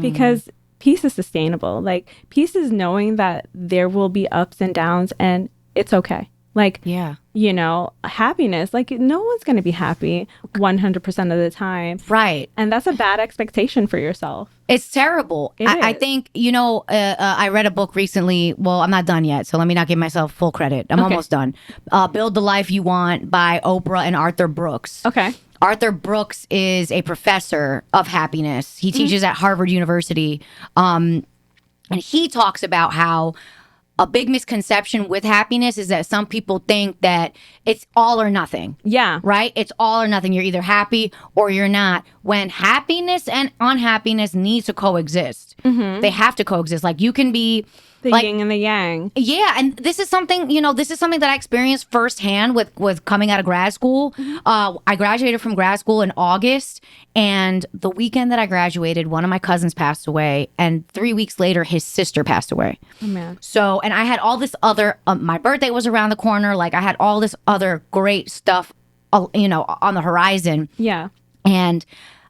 because peace is sustainable. Like peace is knowing that there will be ups and downs and it's okay. Like, you know, happiness, like no one's going to be happy 100% of the time. Right. And that's a bad expectation for yourself. It's terrible. I think, you know, I read a book recently. Well, I'm not done yet, so let me not give myself full credit. I'm almost done. Build the Life You Want by Oprah and Arthur Brooks. Okay. Arthur Brooks is a professor of happiness. He teaches at Harvard University. And he talks about how a big misconception with happiness is that some people think that it's all or nothing. Yeah. Right? It's all or nothing. You're either happy or you're not. When happiness and unhappiness need to coexist. They have to coexist. Like you can be the like, yin and the yang. Yeah, and this is something, you know, that I experienced firsthand with coming out of grad school. I graduated from grad school in August, and the weekend that I graduated, one of my cousins passed away, and 3 weeks later, his sister passed away. Oh, man. So, and I had all this other, my birthday was around the corner, like I had all this other great stuff, you know, on the horizon. Yeah. And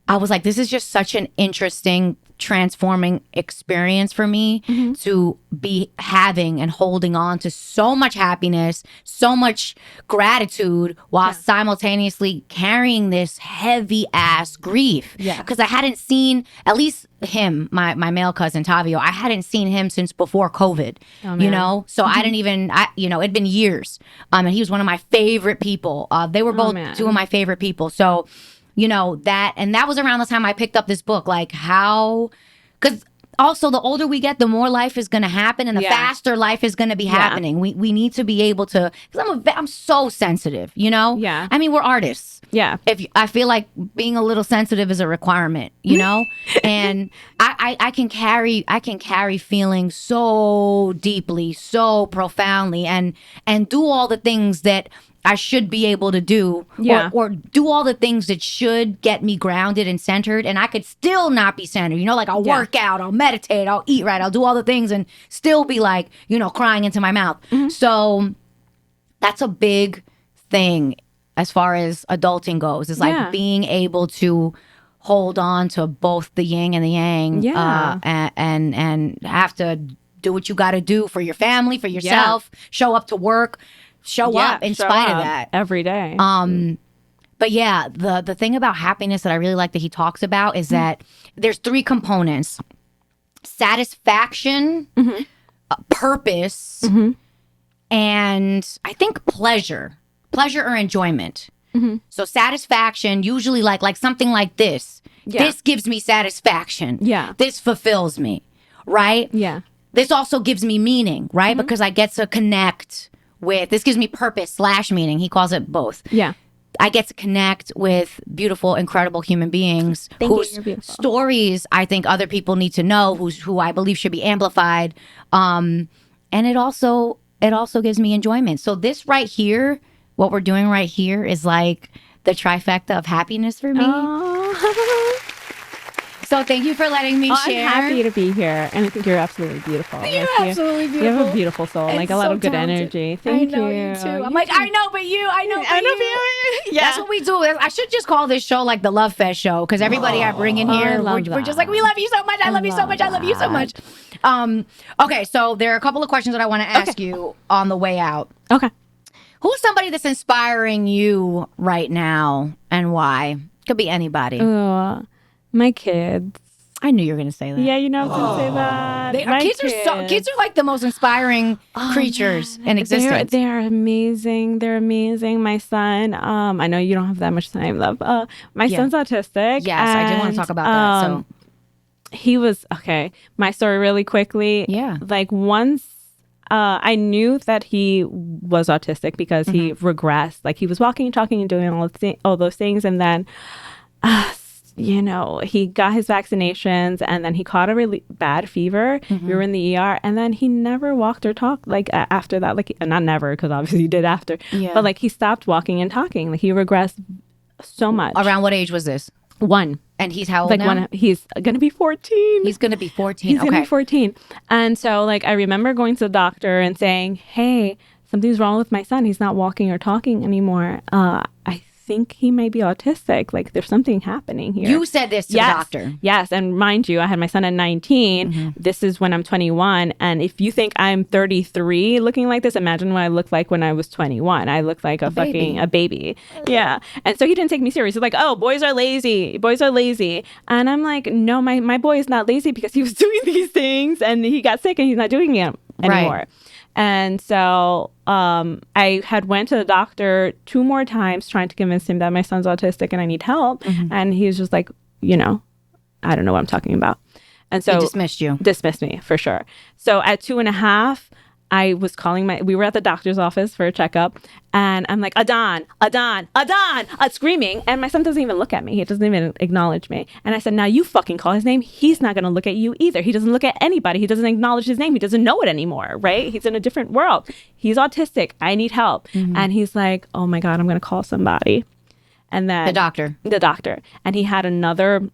I was like, this is just such an interesting, transforming experience for me to be having and holding on to so much happiness, so much gratitude while simultaneously carrying this heavy ass grief. Yeah. Because I hadn't seen, at least him, my male cousin Tavio, I hadn't seen him since before COVID, you know? So I didn't even, you know, it'd been years. And he was one of my favorite people. They were both two of my favorite people. So, you know, that was around the time I picked up this book, like how, because also the older we get, the more life is going to happen and the faster life is going to be happening. We need to be able to, because I'm so sensitive, you know? Yeah. I mean, we're artists. Yeah. I feel like being a little sensitive is a requirement, you know? And I can carry feelings so deeply, so profoundly, and do all the things that I should be able to do, or do all the things that should get me grounded and centered, and I could still not be centered. You know, like I'll work out, I'll meditate, I'll eat right, I'll do all the things and still be like, you know, crying into my mouth. So that's a big thing as far as adulting goes, is like being able to hold on to both the yin and the yang, and have to do what you got to do for your family, for yourself, show up to work, show up in spite of that every day. But yeah, the thing about happiness that I really like that he talks about is that there's three components: satisfaction, purpose, and I think pleasure or enjoyment. So satisfaction, usually like something like this. This gives me satisfaction. This fulfills me, right? This also gives me meaning, right? Because I get to connect with, this gives me purpose / meaning. He calls it both. I get to connect with beautiful, incredible human beings whose stories I think other people need to know, who I believe should be amplified. And it also gives me enjoyment. So this right here, what we're doing right here, is like the trifecta of happiness for me. So thank you for letting me share. I'm happy to be here, and I think you're absolutely beautiful. You're absolutely beautiful. You have a beautiful soul, And like a lot of good talented. energy. Thank I know you too. I'm like, I know, but you. I know, but you. Yeah. That's what we do. I should just call this show like the Love Fest show because everybody I bring in here, we're just like, we love you so much. I love you so much. I love you so much. Okay, so there are a couple of questions that I want to ask you on the way out. Okay. Who's somebody that's inspiring you right now and why? Could be anybody. My kids. I knew you were going to say that. Yeah, you know I was going to say that. Kids are like the most inspiring creatures in existence. They're amazing. They're amazing. My son, I know you don't have that much time, love. My son's autistic. Yes, I did want to talk about that. So he was, okay, my story really quickly. Yeah. Like once I knew that he was autistic because he regressed. Like he was walking, talking, and doing all those things. And then, he got his vaccinations and then he caught a really bad fever. We were in the ER and then he never walked or talked like after that. Like not never, because obviously he did after. Yeah. But like he stopped walking and talking. Like he regressed so much. Around what age was this? 1. And he's how old now? He's going to be 14. He's going to be 14. He's going to be 14. And so like I remember going to the doctor and saying, hey, something's wrong with my son. He's not walking or talking anymore. I think he might be autistic. Like there's something happening here. You said this to the doctor. Yes. And mind you, I had my son at 19. This is when I'm 21. And if you think I'm 33 looking like this, imagine what I looked like when I was 21. I looked like a baby. Yeah. And so he didn't take me serious. He's like, oh, boys are lazy. Boys are lazy. And I'm like, no, my boy is not lazy because he was doing these things and he got sick and he's not doing it anymore. Right. And so I had went to the doctor 2 more times trying to convince him that my son's autistic and I need help. And he was just like, I don't know what I'm talking about. And so he dismissed you. Dismissed me for sure. So at 2.5, I was calling we were at the doctor's office for a checkup and I'm like, Adon, screaming. And my son doesn't even look at me. He doesn't even acknowledge me. And I said, now you fucking call his name. He's not going to look at you either. He doesn't look at anybody. He doesn't acknowledge his name. He doesn't know it anymore, right? He's in a different world. He's autistic. I need help. And he's like, oh my God, I'm going to call somebody. And then the doctor. And he had another,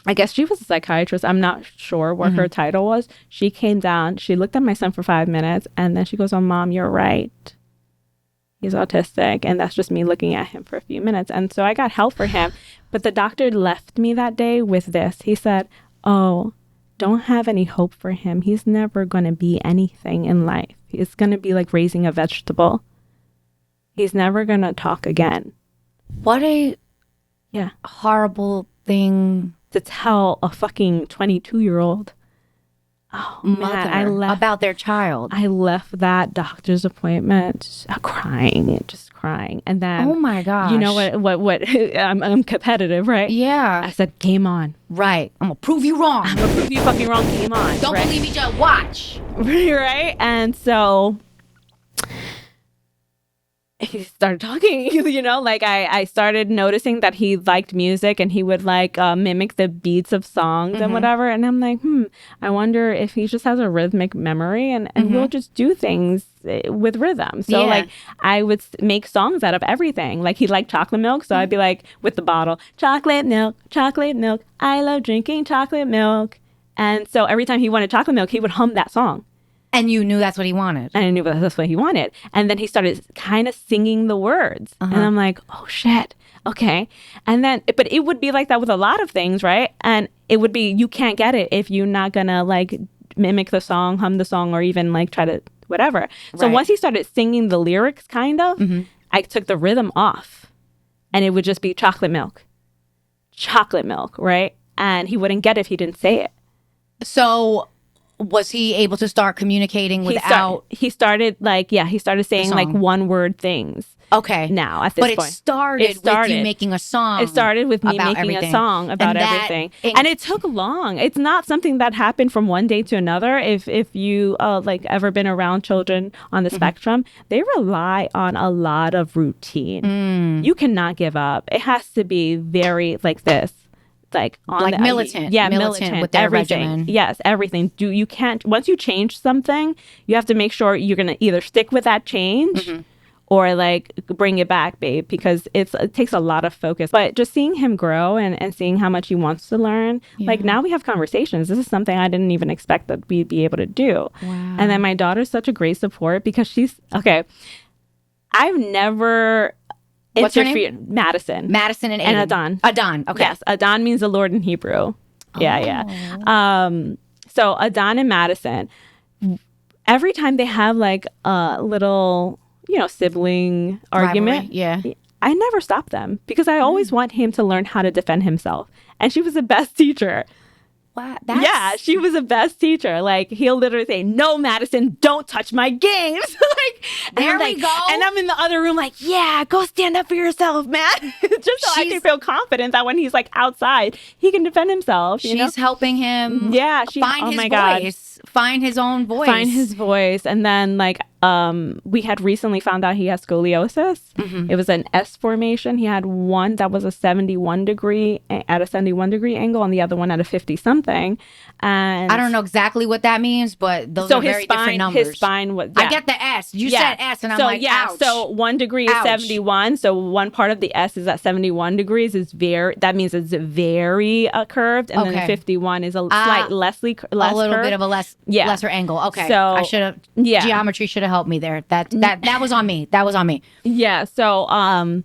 I guess she was a psychiatrist. I'm not sure what her title was. She came down. She looked at my son for 5 minutes. And then she goes, oh, Mom, you're right. He's autistic. And that's just me looking at him for a few minutes. And so I got help for him. But the doctor left me that day with this. He said, oh, don't have any hope for him. He's never going to be anything in life. It's going to be like raising a vegetable. He's never going to talk again. What a horrible thing to tell a fucking 22-year-old. Oh, mother, man, about their child. I left that doctor's appointment just crying. And then, oh my gosh, you know what? I'm competitive, right? Yeah. I said, game on. Right. I'm gonna prove you wrong. I'm gonna prove you fucking wrong. Game on. Don't believe me, just watch. Right. And so he started talking, I started noticing that he liked music and he would mimic the beats of songs and whatever. And I'm like, I wonder if he just has a rhythmic memory and we'll just do things with rhythm. So I would make songs out of everything. Like he liked chocolate milk. So I'd be like with the bottle, chocolate milk, I love drinking chocolate milk. And so every time he wanted chocolate milk, he would hum that song. And you knew that's what he wanted. And I knew that's what he wanted. And then he started kind of singing the words. And I'm like, oh, shit. Okay. And then, but it would be like that with a lot of things, right? And it would be, you can't get it if you're not going to mimic the song, hum the song, or even try to whatever. So once he started singing the lyrics, kind of, I took the rhythm off. And it would just be chocolate milk, right? And he wouldn't get it if he didn't say it. So was he able to start communicating without? He started saying one word things. Okay. Now at this point. But it started with you making a song. It started with me making a song about everything. And it took long. It's not something that happened from one day to another. If you ever been around children on the spectrum, they rely on a lot of routine. You cannot give up. It has to be very like this. Militant. Militant with their everything. regimen. Yes, everything. You can't, once you change something, you have to make sure you're going to either stick with that change or like bring it back, babe, because it takes a lot of focus. But just seeing him grow and seeing how much he wants to learn, like now we have conversations. This is something I didn't even expect that we'd be able to do. Wow. And then my daughter's such a great support because she's okay. I've never What's her interfered. name? Madison. Madison and Aiden. And Adon. Adon. Okay. Yes, Adon means the Lord in Hebrew. Yeah. So Adon and Madison, every time they have like a little, sibling argument, I never stop them because I always want him to learn how to defend himself. And she was the best teacher. Wow. Yeah, she was the best teacher. Like, he'll literally say, "No, Madison, don't touch my games." There we go. And I'm in the other room like, yeah, go stand up for yourself, man. Just so I can feel confident that when he's like outside, he can defend himself. She's helping him find his voice. Find his own voice. Find his voice. And then like, we had recently found out he has scoliosis. It was an S formation. He had one that was a 71 degree angle and the other one at a 50 something. And I don't know exactly what that means, but those are very different numbers. His spine was, I get the S. You said S and I'm like, ouch. So 1 degree is 71. So one part of the S is at 71 degrees that means it's very curved. And then 51 is a slight less a little bit of a lesser angle. Okay. So I should have, geometry should have helped me there. That was on me. That was on me. Yeah. So,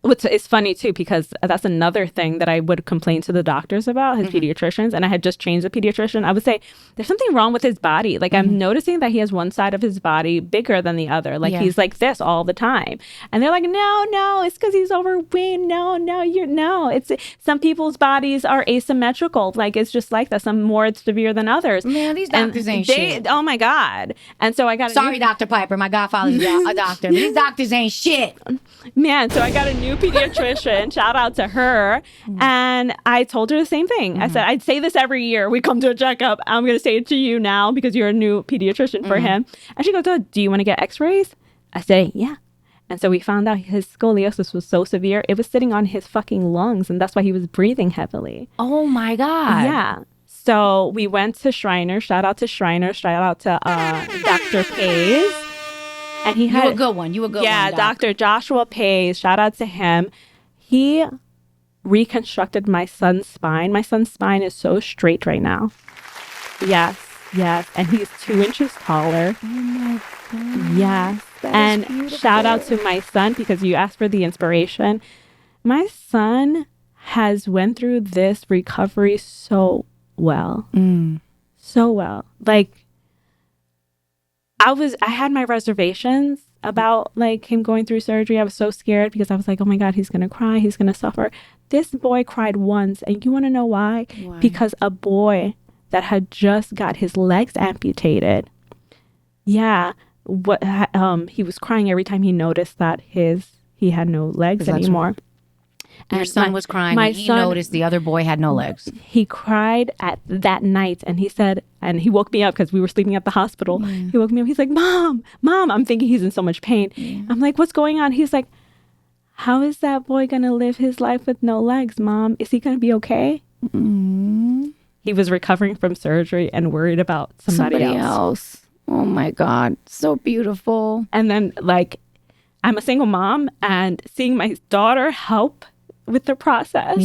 it's funny too, because that's another thing that I would complain to the doctors about, his pediatricians, and I had just changed the pediatrician. I would say there's something wrong with his body. Like I'm noticing that he has one side of his body bigger than the other. Like he's like this all the time. And they're like, no, it's because he's overweight. No, it's some people's bodies are asymmetrical. Like it's just like that. Some more severe than others. Man, these doctors ain't shit. Oh my God. And so I got Sorry, Dr. Piper. My godfather's a doctor. These doctors ain't shit. Man, so I got a new pediatrician. Shout out to her. And I told her the same thing. I said, I'd say this every year. We come to a checkup. I'm going to say it to you now because you're a new pediatrician for him. And she goes, "Oh, do you want to get x-rays?" I said, yeah. And so we found out his scoliosis was so severe, it was sitting on his fucking lungs. And that's why he was breathing heavily. Oh my God. Yeah. So we went to Shriner. Shout out to Shriner. Shout out to Dr. Pays. And he had you a good one. Yeah, Dr. Joshua Pays. Shout out to him. He reconstructed my son's spine. My son's spine is so straight right now. Yes. And he's 2 inches taller. Oh my God. Yes. And shout out to my son because you asked for the inspiration. My son has went through this recovery so well. So well. Like, I had my reservations about like him going through surgery. I was so scared because I was like, oh my God, he's going to cry. He's going to suffer. This boy cried once. And you want to know why? Because a boy that had just got his legs amputated. Yeah. He was crying every time he noticed that he had no legs anymore. And your son was crying when he noticed the other boy had no legs. He cried at that night and he said, and he woke me up because we were sleeping at the hospital. He woke me up. He's like, Mom. I'm thinking he's in so much pain. I'm like, what's going on? He's like, how is that boy going to live his life with no legs, Mom? Is he going to be okay? He was recovering from surgery and worried about somebody else. Oh my God. So beautiful. And then like, I'm a single mom and seeing my daughter help with the process.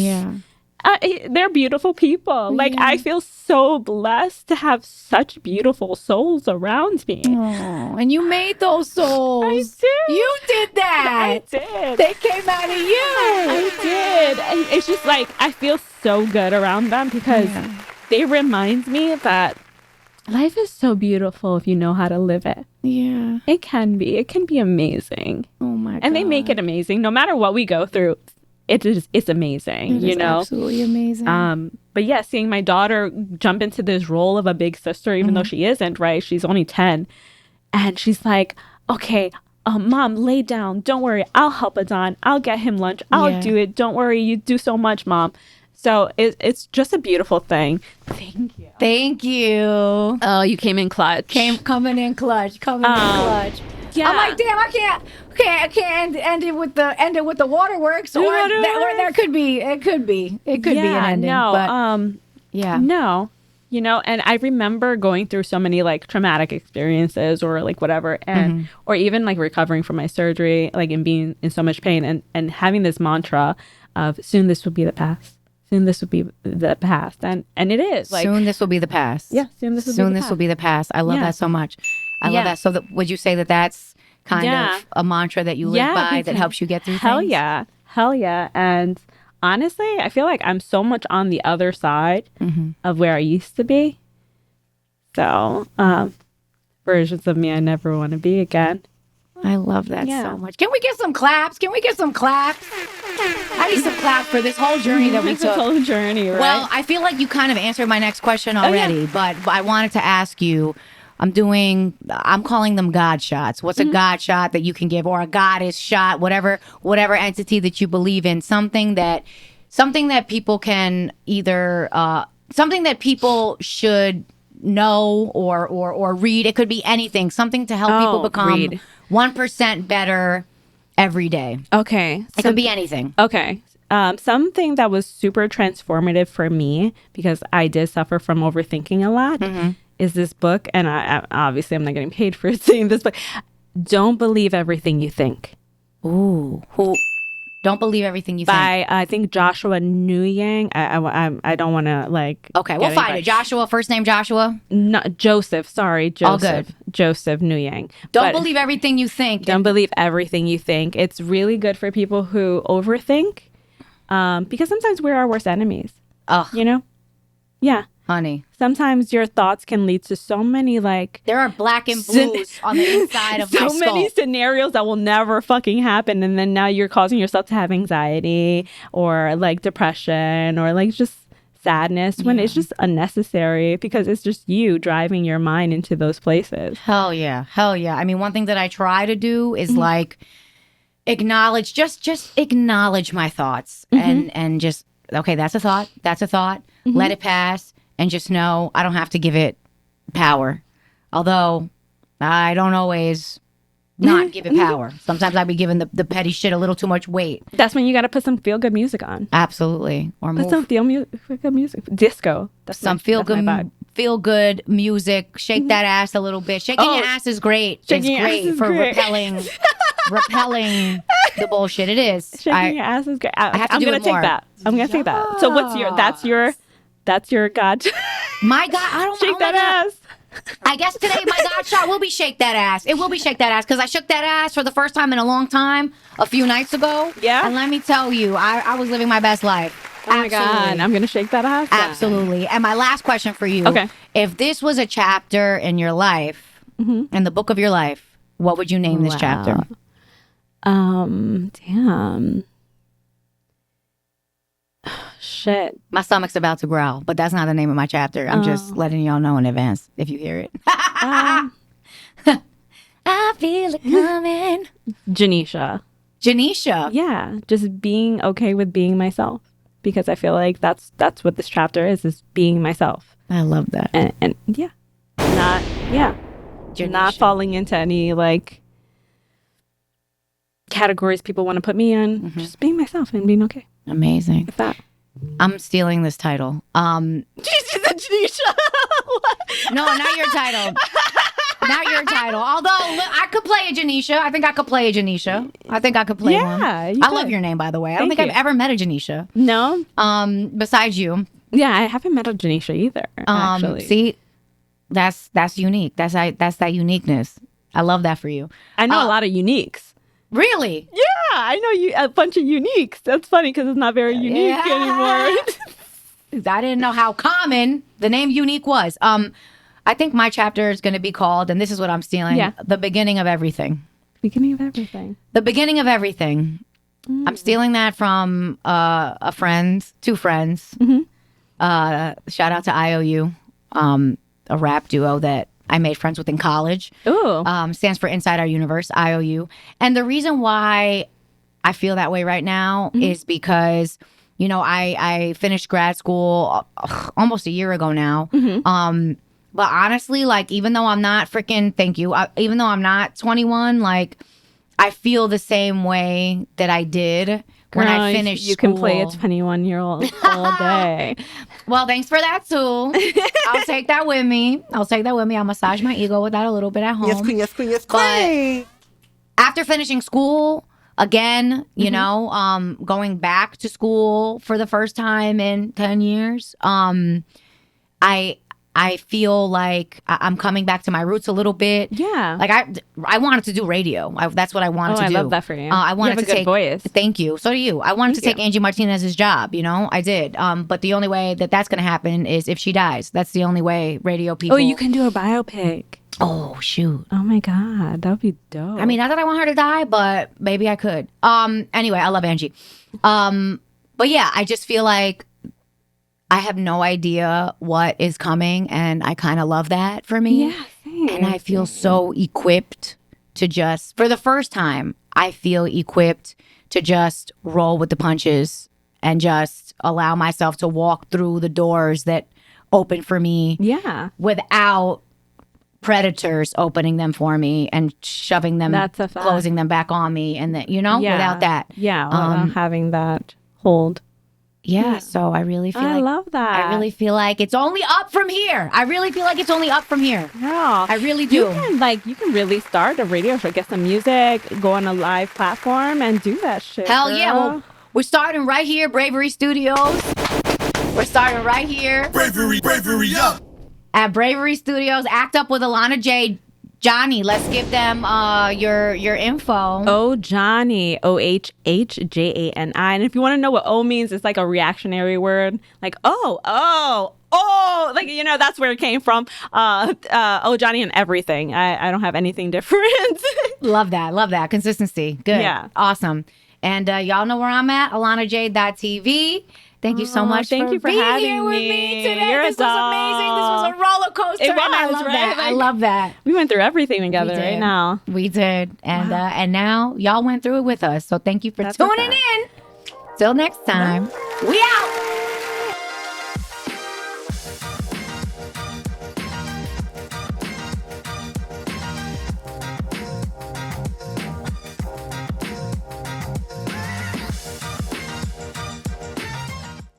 They're beautiful people. Like I feel so blessed to have such beautiful souls around me. Oh, and you made those souls. I did. You did that. I did. They came out of you. I did. And it's just like I feel so good around them because they remind me that life is so beautiful if you know how to live it. Yeah. It can be. It can be amazing. Oh my God. And they make it amazing. No matter what we go through, it's amazing, It is absolutely amazing. But yeah, seeing my daughter jump into this role of a big sister, even though she isn't, right? She's only 10. And she's like, okay, Mom, lay down. Don't worry. I'll help Adon. I'll get him lunch. I'll do it. Don't worry. You do so much, Mom. So it's just a beautiful thing. Thank you. Thank you. Oh, you came in clutch. Coming in clutch. Yeah. I'm like, damn, I can't end it with the waterworks, or there could be an ending. No, but, no. you know, and I remember going through so many like traumatic experiences or like whatever, and or even like recovering from my surgery, like and being in so much pain, and having this mantra of soon this will be the past. Soon this will be the past, and it is like soon this will be the past. Yeah, soon this will be the past. I love that so much. I love that. So would you say that that's kind of a mantra that you live by that helps you get through things? Hell yeah. And honestly, I feel like I'm so much on the other side of where I used to be. So versions of me I never want to be again. I love that so much. Can we get some claps? I need some claps for this whole journey that we took. This whole journey, right? Well, I feel like you kind of answered my next question already, but I wanted to ask you, I'm calling them God shots. What's a God shot that you can give, or a goddess shot, whatever entity that you believe in, something that people can either, something that people should know or read. It could be anything, something to help people become 1% better every day. Okay. It could be anything. Okay. Something that was super transformative for me, because I did suffer from overthinking a lot, is this book. And I obviously I'm not getting paid for saying this, but Don't Believe Everything You Think. Ooh. Don't Believe Everything You Think. By, I think, Joshua Nguyen. I don't want to, like... Okay, we'll find it. Joshua, first name Joshua? No, Joseph. Sorry, Joseph. All good. Joseph Nguyen. Don't Believe Everything You Think. Don't Believe Everything You Think. It's really good for people who overthink, because sometimes we're our worst enemies. Ugh. You know? Yeah. Honey. Sometimes your thoughts can lead to so many, like... There are black and blues on the inside of my skull. So many scenarios that will never fucking happen. And then now you're causing yourself to have anxiety or, like, depression or, like, just sadness when it's just unnecessary, because it's just you driving your mind into those places. Hell yeah. I mean, one thing that I try to do is, like, acknowledge, just acknowledge my thoughts and just, okay, that's a thought. Let it pass. And just know I don't have to give it power. Although I don't always not give it power. Sometimes I be giving the petty shit a little too much weight. That's when you got to put some feel-good music on. Absolutely. Or put some feel-good music. Disco. That's some feel-good music. Shake that ass a little bit. Shaking your ass is great. It's great for repelling the bullshit. It is. Shaking your ass is great. I'm going to take that. I'm going to take that. So what's that's your God. My God, I don't shake that ass. I guess today my God shot will be shake that ass. It will be shake that ass, because I shook that ass for the first time in a long time a few nights ago. Yeah. And let me tell you, I was living my best life. Oh my God, I'm going to shake that ass. Absolutely. And my last question for you. Okay. If this was a chapter in your life, in the book of your life, what would you name this chapter? Damn. Shit. My stomach's about to growl, but that's not the name of my chapter. I'm just letting y'all know in advance if you hear it. I feel it coming. Janisha. Yeah. Just being okay with being myself. Because I feel like that's what this chapter is being myself. I love that. And yeah. Not falling into any, like, categories people want to put me in. Just being myself and being okay. Amazing. With that. I'm stealing this title. Janisha. No, not your title. Not your title. Although I could play a Janisha. I think I could play a Janisha. I think I could play one. I love your name, by the way. I don't think I've ever met a Janisha. No. Besides you. Yeah, I haven't met a Janisha either. Actually. See, that's unique. That's that uniqueness. I love that for you. I know a lot of uniques. Really? Yeah, I know a bunch of uniques. That's funny because it's not very unique anymore. I didn't know how common the name unique was. I think my chapter is going to be called, and this is what I'm stealing, The Beginning of Everything. Beginning of Everything. The Beginning of Everything. I'm stealing that from two friends. Shout out to IOU, a rap duo that I made friends with in college. Ooh. Stands for Inside Our Universe, IOU. And the reason why I feel that way right now is because, you know, I finished grad school almost a year ago now. But honestly, like, even though I'm not even though I'm not 21, like, I feel the same way that I did when I finish you school. can play a 21-year-old all day. Well, thanks for that too. I'll take that with me. I'll massage my ego with that a little bit at home. Yes, queen, yes, queen, yes, But queen. after finishing school, again, you know, going back to school for the first time in 10 years, I feel like I'm coming back to my roots a little bit. Yeah. Like I wanted to do radio. That's what I wanted to do. I love that for you. I wanted you have to a good take voice. Thank you. So do you. I wanted to Thank take Angie Martinez's job. You know, I did. But the only way that that's going to happen is if she dies. That's the only way radio people. Oh, you can do a biopic. Oh shoot. Oh my God, that would be dope. I mean, not that I want her to die, but maybe I could. Anyway, I love Angie. But yeah, I just feel like I have no idea what is coming, and I kind of love that for me. Yeah, same. And I feel so equipped to just, for the first time, I feel equipped to just roll with the punches and just allow myself to walk through the doors that open for me without predators opening them for me and shoving them, That's a fact. closing them back on me, and that, you know, without that. Yeah, without having that hold. Yeah, so I really feel I like love that. I really feel like it's only up from here. I really feel like it's only up from here. Yeah. I really do. You can really start a radio show, get some music, go on a live platform and do that shit. Hell girl. yeah. Well, we're starting right here, Bravery Studios. We're starting right here Bravery up. at Bravery Studios. Act Up with Alana J. Jani, let's give them your info. Oh, Jani, OHHJANI. And if you want to know what O means, it's like a reactionary word. Like, oh, like, you know, that's where it came from. Oh, Johnny and everything. I don't have anything different. Love that. Consistency. Good. Yeah. Awesome. And y'all know where I'm at, AlanaJ.tv. Thank you so much thank you for being having here with me. me today. You're a This was amazing. This was a doll. roller coaster. It and I was, love right? that. I Like- love that. We went through everything together We right did. now. We did. And now y'all went through it with us. So thank you for That's a tuning fact. in. Till next time. We out.